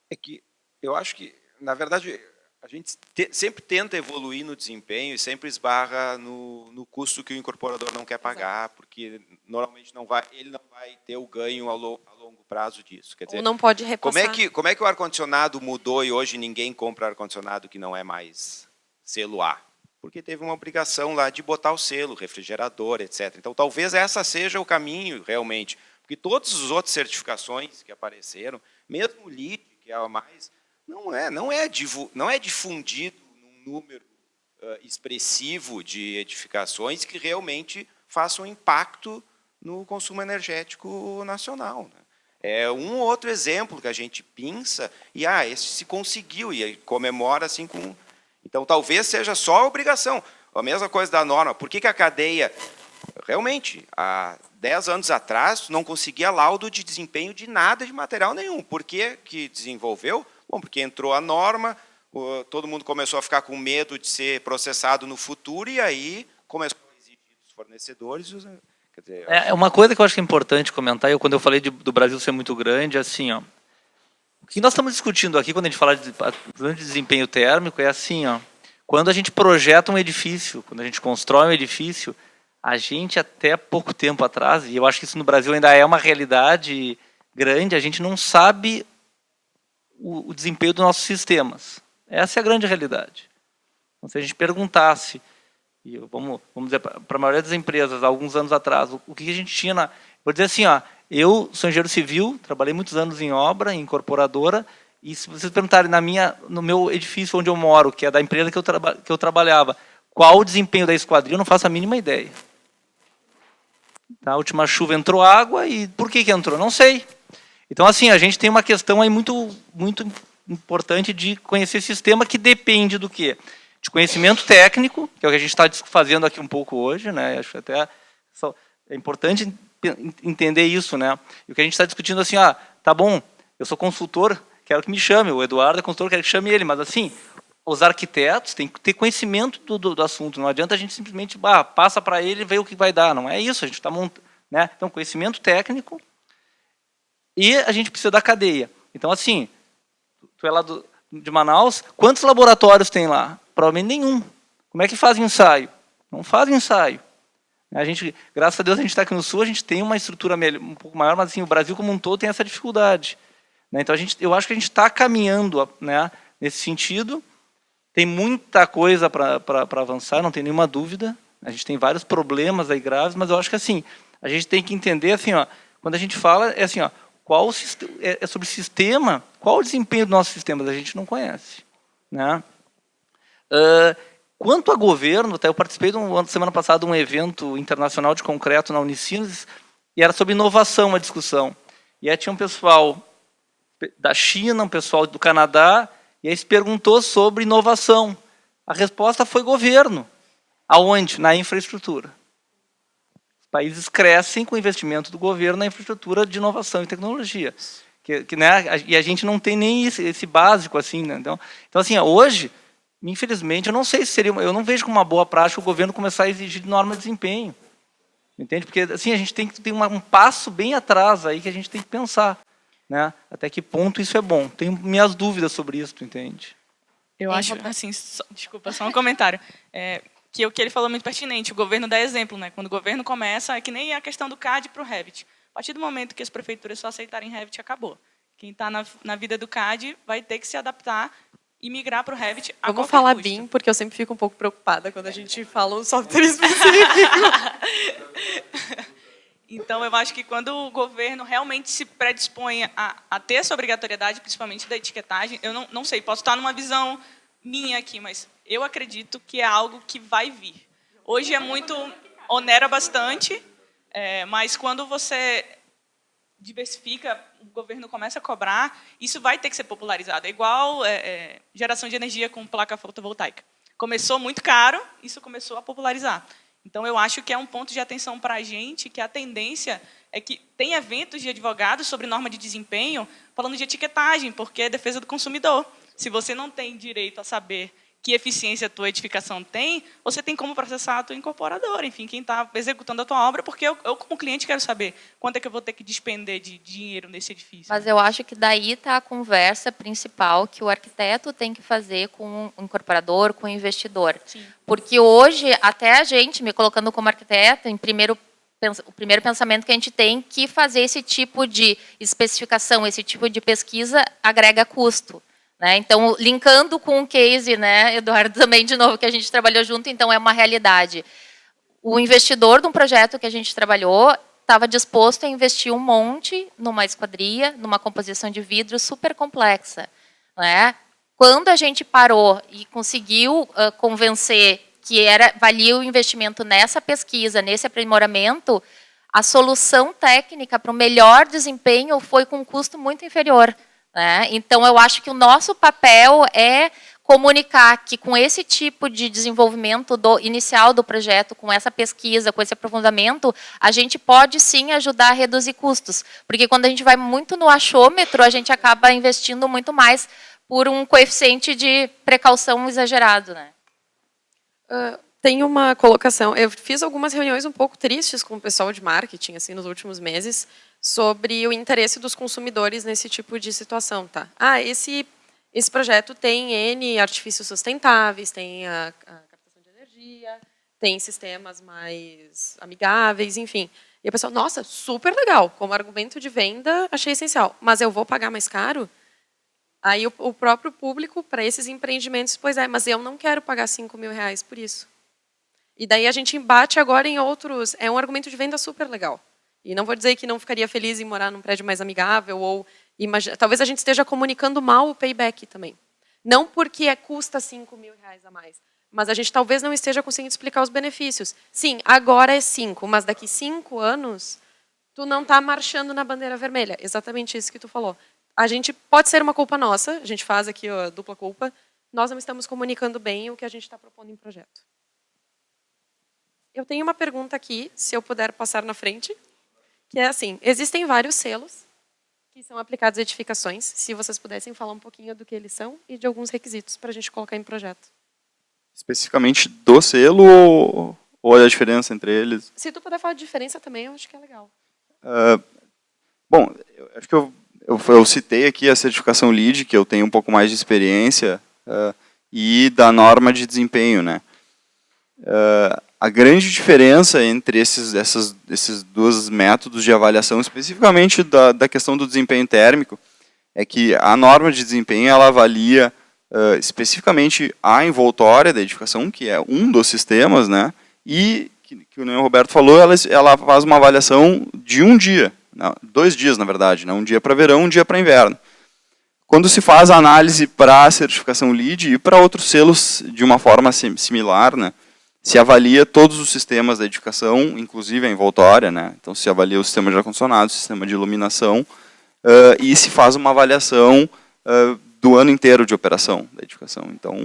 É que eu acho que, na verdade, a gente sempre tenta evoluir no desempenho e sempre esbarra no custo que o incorporador não quer pagar, exato, porque normalmente ele não vai ter o ganho a longo prazo disso. Quer dizer, ou não pode repassar. Como é que o ar-condicionado mudou e hoje ninguém compra ar-condicionado que não é mais selo A? Porque teve uma obrigação lá de botar o selo, refrigerador, etc. Então, talvez essa seja o caminho, realmente. Porque todas as outras certificações que apareceram, mesmo o LEED, que é a mais, não é difundido num número expressivo de edificações que realmente façam impacto no consumo energético nacional, né? É um outro exemplo que a gente pinça e esse se conseguiu e comemora assim com... Então, talvez seja só a obrigação. A mesma coisa da norma. Por que a cadeia, realmente, há 10 anos atrás, não conseguia laudo de desempenho de nada, de material nenhum? Por que desenvolveu? Bom, porque entrou a norma, todo mundo começou a ficar com medo de ser processado no futuro, e aí começou a exigir dos fornecedores... Quer dizer, uma coisa que eu acho que é importante comentar, quando eu falei do Brasil ser muito grande, assim, ó, o que nós estamos discutindo aqui, quando a gente fala de desempenho térmico, é assim, ó, quando a gente projeta um edifício, quando a gente constrói um edifício, a gente, até pouco tempo atrás, e eu acho que isso no Brasil ainda é uma realidade grande, a gente não sabe o desempenho dos nossos sistemas. Essa é a grande realidade. Então, se a gente perguntasse, e vamos dizer, para a maioria das empresas, há alguns anos atrás, o que a gente tinha na... Vou dizer assim, ó, eu sou engenheiro civil, trabalhei muitos anos em obra, em incorporadora, e se vocês perguntarem no meu edifício onde eu moro, que é da empresa que eu trabalhava, qual o desempenho da esquadria, eu não faço a mínima ideia. Na última chuva entrou água, e por que entrou? Não sei. Então, assim, a gente tem uma questão aí muito, muito importante de conhecer sistema, que depende do quê? De conhecimento técnico, que é o que a gente está fazendo aqui um pouco hoje, né? Acho que até é importante entender isso, né? E o que a gente está discutindo assim, tá bom, eu sou consultor, quero que me chame, o Eduardo é consultor, quero que chame ele, mas assim, os arquitetos têm que ter conhecimento do assunto, não adianta a gente simplesmente, passa para ele e vê o que vai dar, não é isso, a gente está montando, né? Então, conhecimento técnico e a gente precisa da cadeia. Então, assim, tu é lá de Manaus, quantos laboratórios tem lá? Provavelmente nenhum. Como é que faz ensaio? Não faz ensaio. A gente, graças a Deus, a gente está aqui no Sul, a gente tem uma estrutura um pouco maior, mas assim, o Brasil como um todo tem essa dificuldade. Né? Então, eu acho que a gente está caminhando, né, nesse sentido. Tem muita coisa para avançar, não tem nenhuma dúvida. A gente tem vários problemas aí graves, mas eu acho que assim, a gente tem que entender, assim, ó, quando a gente fala, é assim, ó, é sobre sistema, qual o desempenho do nosso sistema, a gente não conhece. Né? Quanto a governo, até eu participei semana passada de um evento internacional de concreto na Unicinos, e era sobre inovação a discussão. E aí tinha um pessoal da China, um pessoal do Canadá, e aí se perguntou sobre inovação. A resposta foi governo. Aonde? Na infraestrutura. Os países crescem com o investimento do governo na infraestrutura de inovação e tecnologia. Né, e a gente não tem nem esse básico assim. Né? Então, assim, hoje, infelizmente, eu não sei se eu não vejo como uma boa prática o governo começar a exigir norma de desempenho. Entende? Porque assim, a gente tem que ter um passo bem atrás aí que a gente tem que pensar. Né? Até que ponto isso é bom. Tenho minhas dúvidas sobre isso, tu entende? Eu acho, assim, desculpa, só um comentário. Que o que ele falou é muito pertinente. O governo dá exemplo, né? Quando o governo começa, é que nem a questão do CAD para o Revit. A partir do momento que as prefeituras só aceitarem Revit, acabou. Quem está na vida do CAD vai ter que se adaptar e migrar para o Revit a Vamos qualquer falar custo. BIM, porque eu sempre fico um pouco preocupada quando a gente fala um software específico. Então, eu acho que quando o governo realmente se predispõe a ter essa obrigatoriedade, principalmente da etiquetagem, eu não sei, posso estar numa visão minha aqui, mas eu acredito que é algo que vai vir. Hoje é muito, onera bastante, mas quando você diversifica, o governo começa a cobrar, isso vai ter que ser popularizado. É igual geração de energia com placa fotovoltaica. Começou muito caro, isso começou a popularizar. Então, eu acho que é um ponto de atenção para a gente, que a tendência é que tem eventos de advogados sobre norma de desempenho falando de etiquetagem, porque é defesa do consumidor. Se você não tem direito a saber que eficiência a tua edificação tem, você tem como processar a tua incorporadora, enfim, quem está executando a tua obra, porque eu, como cliente, quero saber quanto é que eu vou ter que despender de dinheiro nesse edifício. Mas eu acho que daí está a conversa principal que o arquiteto tem que fazer com o incorporador, com o investidor. Sim. Porque hoje, até a gente, me colocando como arquiteta, o primeiro pensamento que a gente tem que fazer esse tipo de especificação, esse tipo de pesquisa, agrega custo. Né? Então, linkando com o case, né, Eduardo, também, de novo, que a gente trabalhou junto, então é uma realidade. O investidor de um projeto que a gente trabalhou estava disposto a investir um monte numa esquadria, numa composição de vidro super complexa. Né? Quando a gente parou e conseguiu convencer que valia o investimento nessa pesquisa, nesse aprimoramento, a solução técnica para o melhor desempenho foi com um custo muito inferior. Né? Então, eu acho que o nosso papel é comunicar que, com esse tipo de desenvolvimento inicial do projeto, com essa pesquisa, com esse aprofundamento, a gente pode, sim, ajudar a reduzir custos. Porque, quando a gente vai muito no achômetro, a gente acaba investindo muito mais por um coeficiente de precaução exagerado. Né? Tem uma colocação. Eu fiz algumas reuniões um pouco tristes com o pessoal de marketing assim, nos últimos meses, sobre o interesse dos consumidores nesse tipo de situação. Tá? Esse projeto tem N artifícios sustentáveis, tem a captação de energia, tem sistemas mais amigáveis, enfim. E o pessoal, nossa, super legal, como argumento de venda, achei essencial. Mas eu vou pagar mais caro? Aí o próprio público, para esses empreendimentos, pois mas eu não quero pagar R$5.000 por isso. E daí a gente embate agora em outros... É um argumento de venda super legal. E não vou dizer que não ficaria feliz em morar num prédio mais amigável, ou talvez a gente esteja comunicando mal o payback também. Não porque custa R$5.000 a mais, mas a gente talvez não esteja conseguindo explicar os benefícios. Sim, agora é 5, mas daqui 5 anos, tu não está marchando na bandeira vermelha. Exatamente isso que tu falou. A gente pode ser uma culpa nossa, a gente faz aqui a dupla culpa, nós não estamos comunicando bem o que a gente está propondo em projeto. Eu tenho uma pergunta aqui, se eu puder passar na frente, que é assim, existem vários selos que são aplicados a edificações, se vocês pudessem falar um pouquinho do que eles são e de alguns requisitos para a gente colocar em projeto. Especificamente do selo ou a diferença entre eles? Se tu puder falar de diferença também, eu acho que é legal. Bom, acho que eu citei aqui a certificação LEED, que eu tenho um pouco mais de experiência, e da norma de desempenho, né? a grande diferença entre esses dois métodos de avaliação, especificamente da questão do desempenho térmico, é que a norma de desempenho ela avalia especificamente a envoltória da edificação, que é um dos sistemas, né? E que o Roberto falou, ela faz uma avaliação de um dia, 2 dias na verdade, né? Um dia para verão, um dia para inverno. Quando se faz a análise para a certificação LEED e para outros selos de uma forma similar, né? Se avalia todos os sistemas da edificação, inclusive a envoltória, né? Então se avalia o sistema de ar-condicionado, o sistema de iluminação, e se faz uma avaliação do ano inteiro de operação da edificação. Então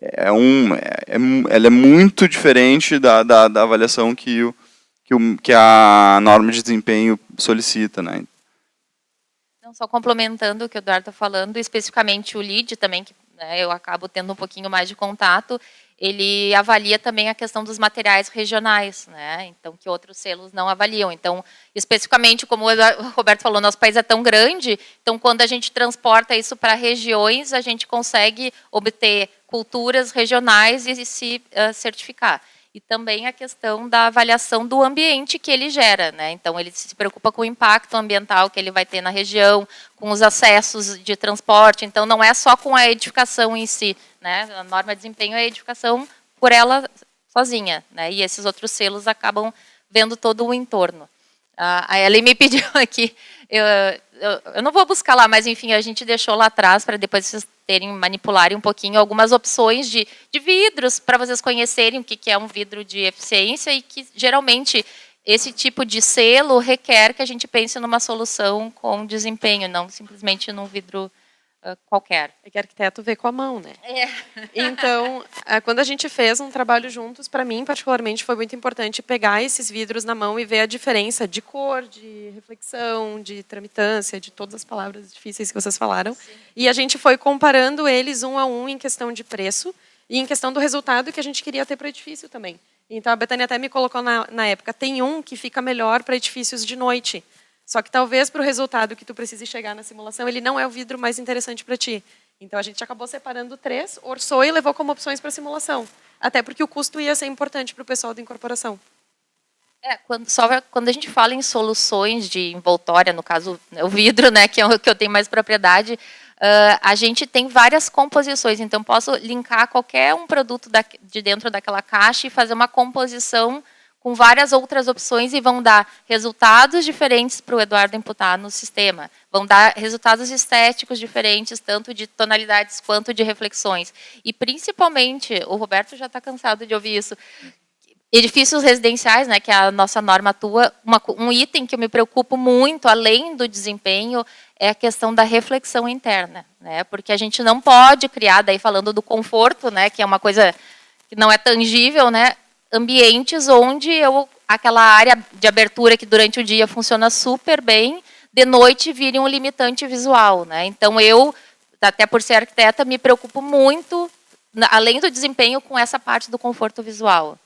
ela é muito diferente da avaliação que a norma de desempenho solicita, né? Não, só complementando o que o Eduardo está falando, especificamente o LEED também, que né, eu acabo tendo um pouquinho mais de contato, ele avalia também a questão dos materiais regionais, né? Então, que outros selos não avaliam. Então, especificamente, como o Roberto falou, nosso país é tão grande, então, quando a gente transporta isso para regiões, a gente consegue obter culturas regionais e se certificar. E também a questão da avaliação do ambiente que ele gera, né? Então, ele se preocupa com o impacto ambiental que ele vai ter na região, com os acessos de transporte. Então, não é só com a edificação em si, né? A norma de desempenho é a edificação por ela sozinha, né? E esses outros selos acabam vendo todo o entorno. A Ellen me pediu aqui, eu não vou buscar lá, mas enfim, a gente deixou lá atrás para depois vocês manipularem um pouquinho algumas opções de vidros para vocês conhecerem o que é um vidro de eficiência e que geralmente esse tipo de selo requer que a gente pense numa solução com desempenho, não simplesmente num vidro qualquer. É que arquiteto vê com a mão, né? Então, quando a gente fez um trabalho juntos, para mim, particularmente, foi muito importante pegar esses vidros na mão e ver a diferença de cor, de reflexão, de tramitância, de todas as palavras difíceis que vocês falaram. Sim. E a gente foi comparando eles um a um em questão de preço e em questão do resultado que a gente queria ter para o edifício também. Então, a Betânia até me colocou na época, tem um que fica melhor para edifícios de noite. Só que talvez para o resultado que tu precise chegar na simulação, ele não é o vidro mais interessante para ti. Então a gente acabou separando 3, orçou e levou como opções para a simulação. Até porque o custo ia ser importante para o pessoal da incorporação. Quando a gente fala em soluções de envoltória, no caso o vidro, né, que é o que eu tenho mais propriedade, a gente tem várias composições. Então posso linkar qualquer um produto de dentro daquela caixa e fazer uma composição com várias outras opções e vão dar resultados diferentes para o Eduardo imputar no sistema. Vão dar resultados estéticos diferentes, tanto de tonalidades quanto de reflexões. E, principalmente, o Roberto já está cansado de ouvir isso, edifícios residenciais, né, que a nossa norma atua, um item que eu me preocupo muito, além do desempenho, é a questão da reflexão interna. Né, porque a gente não pode criar, daí falando do conforto, né, que é uma coisa que não é tangível, né, ambientes onde aquela área de abertura que durante o dia funciona super bem, de noite vire um limitante visual. Né? Então, eu, até por ser arquiteta, me preocupo muito, além do desempenho, com essa parte do conforto visual.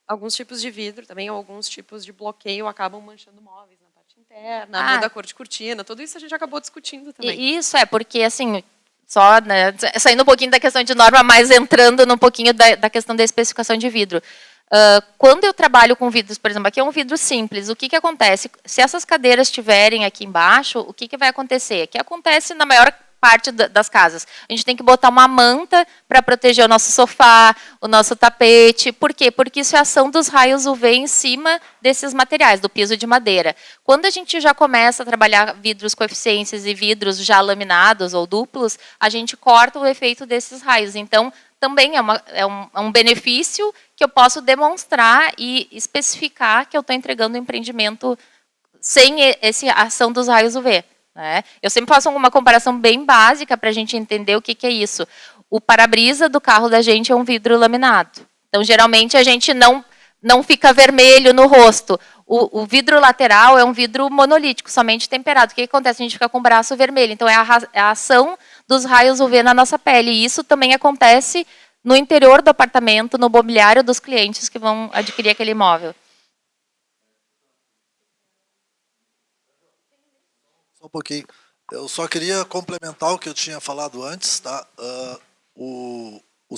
Alguns tipos de vidro também, alguns tipos de bloqueio acabam manchando móveis na parte interna, muda a cor de cortina, tudo isso a gente acabou discutindo também. Isso porque, assim, só, né, saindo um pouquinho da questão de norma, mas entrando um pouquinho da questão da especificação de vidro. Quando eu trabalho com vidros, por exemplo, aqui é um vidro simples, o que acontece? Se essas cadeiras estiverem aqui embaixo, o que vai acontecer? O que acontece na maior parte das casas? A gente tem que botar uma manta para proteger o nosso sofá, o nosso tapete. Por quê? Porque isso é a ação dos raios UV em cima desses materiais, do piso de madeira. Quando a gente já começa a trabalhar vidros com eficiências e vidros já laminados ou duplos, a gente corta o efeito desses raios. Então, também é um benefício que eu posso demonstrar e especificar que eu estou entregando um empreendimento sem essa ação dos raios UV. Né? Eu sempre faço uma comparação bem básica para a gente entender o que é isso. O para-brisa do carro da gente é um vidro laminado. Então, geralmente, a gente não fica vermelho no rosto. O vidro lateral é um vidro monolítico, somente temperado. O que acontece? A gente fica com o braço vermelho. Então, é a ação dos raios UV na nossa pele. E isso também acontece no interior do apartamento, no mobiliário dos clientes que vão adquirir aquele imóvel. Só um pouquinho. Eu só queria complementar o que eu tinha falado antes. Tá? O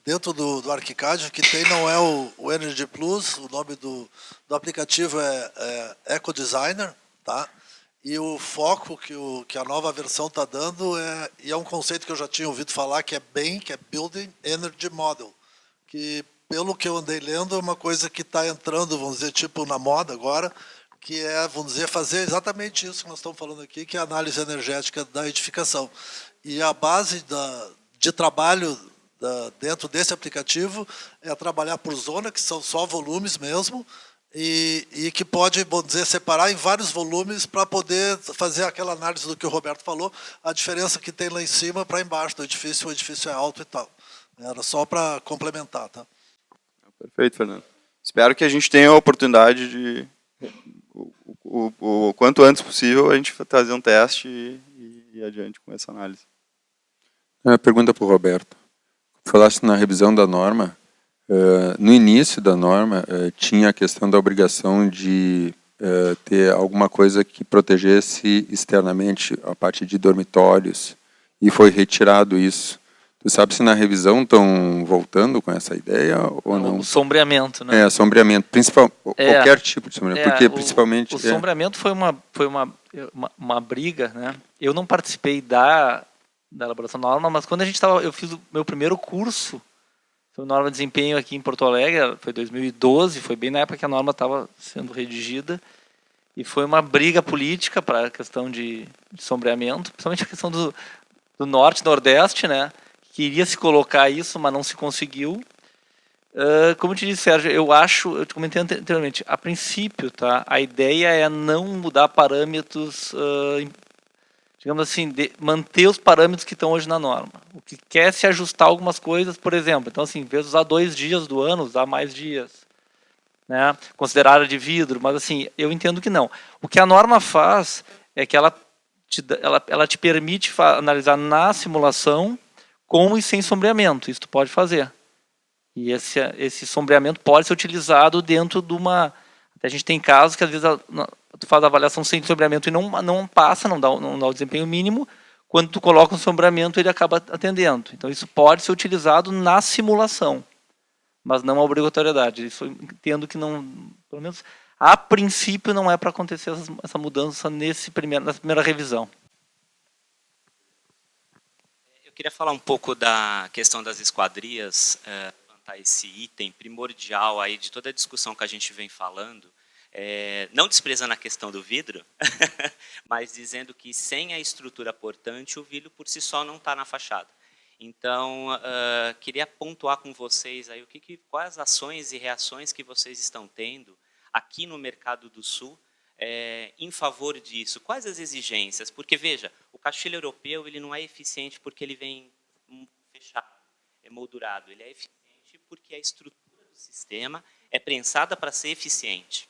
dentro do ArchiCAD, que tem não é o Energy Plus, o nome do aplicativo é Eco Designer, tá? E o foco que a nova versão está dando é um conceito que eu já tinha ouvido falar, que é Building Energy Model, que, pelo que eu andei lendo, é uma coisa que está entrando, vamos dizer, tipo na moda agora, que é, vamos dizer, fazer exatamente isso que nós estamos falando aqui, que é a análise energética da edificação. E a base de trabalho dentro desse aplicativo é trabalhar por zona, que são só volumes mesmo, e que pode, vamos dizer, separar em vários volumes para poder fazer aquela análise do que o Roberto falou, a diferença que tem lá em cima para embaixo do edifício, o edifício é alto e tal. Era só para complementar, tá? Perfeito, Fernando. Espero que a gente tenha a oportunidade de, o quanto antes possível, a gente trazer um teste e ir adiante com essa análise. Pergunta para o Roberto. Falaste na revisão da norma. No início da norma, tinha a questão da obrigação de ter alguma coisa que protegesse externamente a parte de dormitórios, e foi retirado isso. Tu sabe se na revisão estão voltando com essa ideia ou não? O sombreamento, né? Sombreamento, qualquer tipo de sombreamento, porque principalmente... O sombreamento foi uma briga, né? Eu não participei da elaboração da norma, mas quando eu fiz o meu primeiro curso sobre norma de desempenho aqui em Porto Alegre, foi 2012, foi bem na época que a norma estava sendo redigida, e foi uma briga política para a questão de sombreamento, principalmente a questão do norte e nordeste, né? Queria se colocar isso, mas não se conseguiu. Como eu te disse, Sérgio, eu te comentei anteriormente, a princípio, tá, a ideia é não mudar parâmetros, digamos assim, manter os parâmetros que estão hoje na norma. O que quer se ajustar algumas coisas, por exemplo, então assim, em vez de usar 2 dias do ano, usar mais dias, né? Considerar área de vidro, mas assim, eu entendo que não. O que a norma faz é que ela te permite analisar na simulação com e sem sombreamento. Isso tu pode fazer. E esse sombreamento pode ser utilizado dentro de uma... Até a gente tem casos que às vezes tu faz a avaliação sem sombreamento e não passa, não dá o desempenho mínimo. Quando tu coloca um sombreamento, ele acaba atendendo. Então isso pode ser utilizado na simulação, mas não a obrigatoriedade. Isso eu entendo que não, pelo menos a princípio, não é para acontecer essa mudança nessa primeira revisão. Eu queria falar um pouco da questão das esquadrias, levantar esse item primordial aí de toda a discussão que a gente vem falando, não desprezando a questão do vidro, mas dizendo que sem a estrutura portante, o vidro por si só não está na fachada. Então, queria pontuar com vocês aí quais as ações e reações que vocês estão tendo aqui no Mercado do Sul em favor disso. Quais as exigências? Porque, veja, o caixilho europeu ele não é eficiente porque ele vem fechado, moldurado. Ele é eficiente porque a estrutura do sistema é pensada para ser eficiente.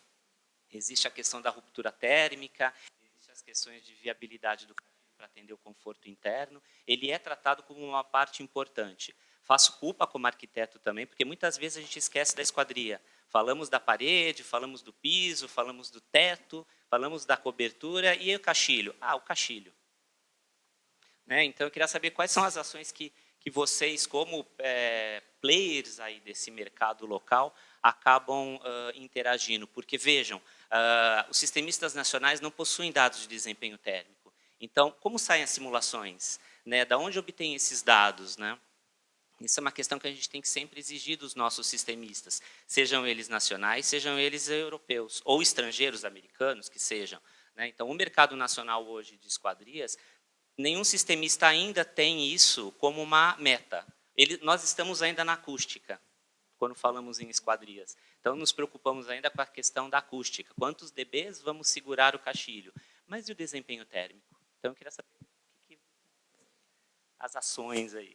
Existe a questão da ruptura térmica, existem as questões de viabilidade do caixilho para atender o conforto interno. Ele é tratado como uma parte importante. Faço culpa como arquiteto também, porque muitas vezes a gente esquece da esquadria. Falamos da parede, falamos do piso, falamos do teto, falamos da cobertura e o caixilho. O caixilho. Né? Então, eu queria saber quais são as ações que vocês, como players aí desse mercado local, acabam interagindo. Porque, vejam, os sistemistas nacionais não possuem dados de desempenho térmico. Então, como saem as simulações? Né? Da onde obtêm esses dados? Né? Isso é uma questão que a gente tem que sempre exigir dos nossos sistemistas, sejam eles nacionais, sejam eles europeus, ou estrangeiros, americanos, que sejam. Né? Então, o mercado nacional hoje de esquadrias, nenhum sistemista ainda tem isso como uma meta. Nós estamos ainda na acústica, quando falamos em esquadrias. Então, nos preocupamos ainda com a questão da acústica. Quantos dBs vamos segurar o caixilho? Mas e o desempenho térmico? Então, eu queria saber as ações aí.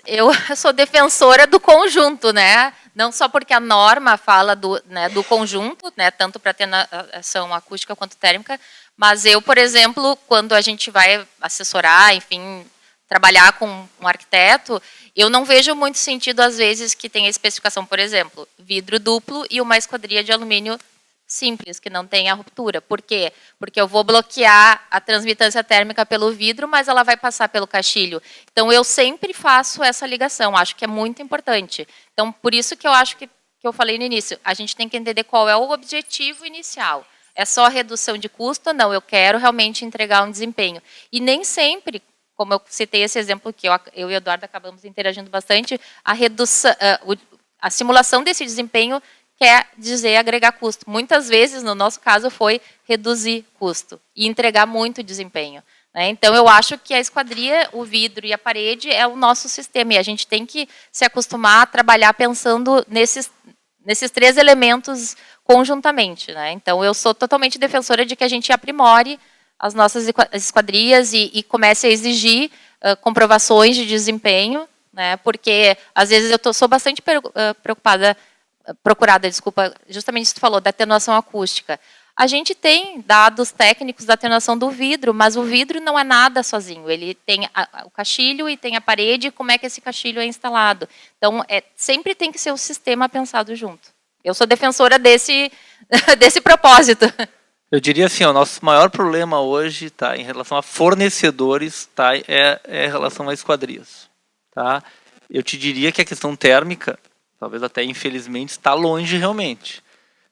Eu sou defensora do conjunto, né? Não só porque a norma fala do conjunto, né? Tanto para ter ação acústica quanto térmica, mas eu, por exemplo, quando a gente vai assessorar, enfim, trabalhar com um arquiteto, eu não vejo muito sentido, às vezes, que tenha especificação, por exemplo, vidro duplo e uma esquadria de alumínio simples, que não tenha ruptura. Por quê? Porque eu vou bloquear a transmitância térmica pelo vidro, mas ela vai passar pelo caixilho. Então, eu sempre faço essa ligação, acho que é muito importante. Então, por isso que eu acho que eu falei no início, a gente tem que entender qual é o objetivo inicial. É só redução de custo? Não, eu quero realmente entregar um desempenho. E nem sempre, como eu citei esse exemplo que eu e o Eduardo acabamos interagindo bastante, a simulação desse desempenho quer dizer agregar custo. Muitas vezes, no nosso caso, foi reduzir custo e entregar muito desempenho. Né? Então, eu acho que a esquadria, o vidro e a parede é o nosso sistema. E a gente tem que se acostumar a trabalhar pensando nesses 3 elementos conjuntamente. Né? Então, eu sou totalmente defensora de que a gente aprimore as nossas esquadrias e comece a exigir comprovações de desempenho, né? Porque, às vezes, eu sou bastante procurada, justamente isso que tu falou, da atenuação acústica. A gente tem dados técnicos da atenuação do vidro, mas o vidro não é nada sozinho. Ele tem o caixilho e tem a parede, como é que esse caixilho é instalado. Então, sempre tem que ser o sistema pensado junto. Eu sou defensora desse propósito. Eu diria assim, o nosso maior problema hoje, tá, em relação a fornecedores, tá, é em relação a esquadrias. Tá? Eu te diria que a questão térmica, talvez até infelizmente, está longe realmente.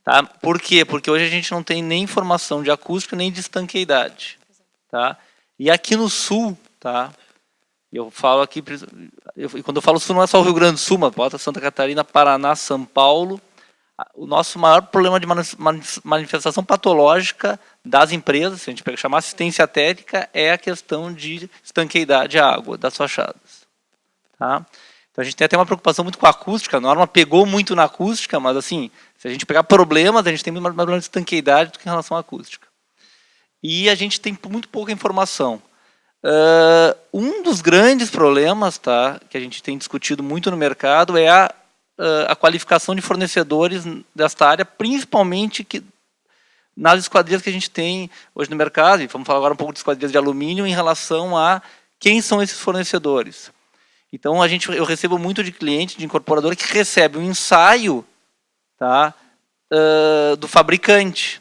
Tá? Por quê? Porque hoje a gente não tem nem informação de acústica nem de estanqueidade. Tá? E aqui no sul, tá? Eu falo aqui, quando eu falo sul não é só o Rio Grande do Sul, mas bota Santa Catarina, Paraná, São Paulo. O nosso maior problema de manifestação patológica das empresas, se a gente chamar assistência térmica, é a questão de estanqueidade à água das fachadas. Tá? Então a gente tem até uma preocupação muito com a acústica, a norma pegou muito na acústica, mas assim, se a gente pegar problemas, a gente tem muito mais problema de estanqueidade do que em relação à acústica. E a gente tem muito pouca informação. Um dos grandes problemas, tá, que a gente tem discutido muito no mercado é a qualificação de fornecedores desta área, principalmente nas esquadrias que a gente tem hoje no mercado, e vamos falar agora um pouco de esquadrias de alumínio em relação a quem são esses fornecedores. Então, eu recebo muito de cliente, de incorporadora, que recebe um ensaio, tá, do fabricante.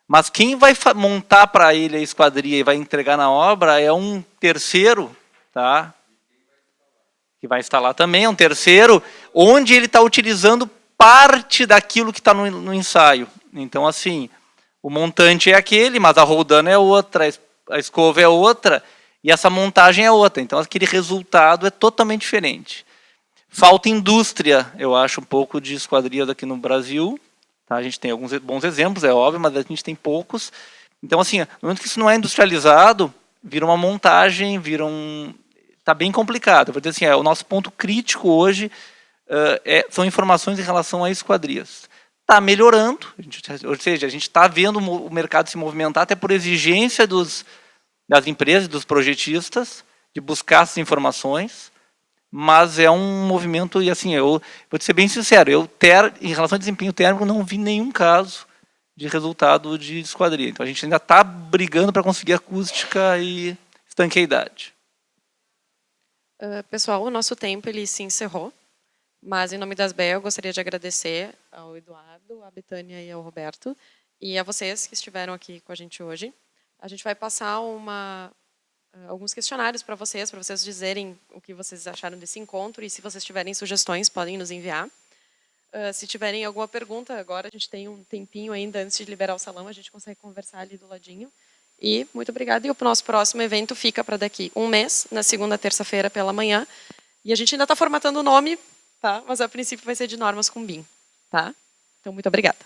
Mas quem vai montar para ele a esquadria e vai entregar na obra é um terceiro, tá, que vai instalar também, é um terceiro, onde ele está utilizando parte daquilo que está no ensaio. Então, assim, o montante é aquele, mas a roldana é outra, a escova é outra, e essa montagem é outra. Então, aquele resultado é totalmente diferente. Falta indústria, eu acho, um pouco de esquadrias aqui no Brasil. Tá? A gente tem alguns bons exemplos, é óbvio, mas a gente tem poucos. Então, assim, no momento que isso não é industrializado, vira uma montagem, está bem complicado. Eu vou dizer assim, o nosso ponto crítico hoje são informações em relação a esquadrias. Está melhorando, ou seja, a gente está vendo o mercado se movimentar, até por exigência das empresas, dos projetistas, de buscar essas informações, mas é um movimento, e assim, eu vou te ser bem sincero, em relação ao desempenho térmico, não vi nenhum caso de resultado de esquadria. Então, a gente ainda está brigando para conseguir acústica e estanqueidade. Pessoal, o nosso tempo ele se encerrou, mas em nome das BEA eu gostaria de agradecer ao Eduardo, à Betânia e ao Roberto, e a vocês que estiveram aqui com a gente hoje. A gente vai passar alguns questionários para vocês dizerem o que vocês acharam desse encontro, e se vocês tiverem sugestões, podem nos enviar. Se tiverem alguma pergunta, agora a gente tem um tempinho ainda antes de liberar o salão, a gente consegue conversar ali do ladinho. E muito obrigada. E o nosso próximo evento fica para daqui um mês, na segunda, terça-feira, pela manhã. E a gente ainda está formatando o nome, tá? Mas a princípio vai ser de Normas com BIM. Tá? Então, muito obrigada.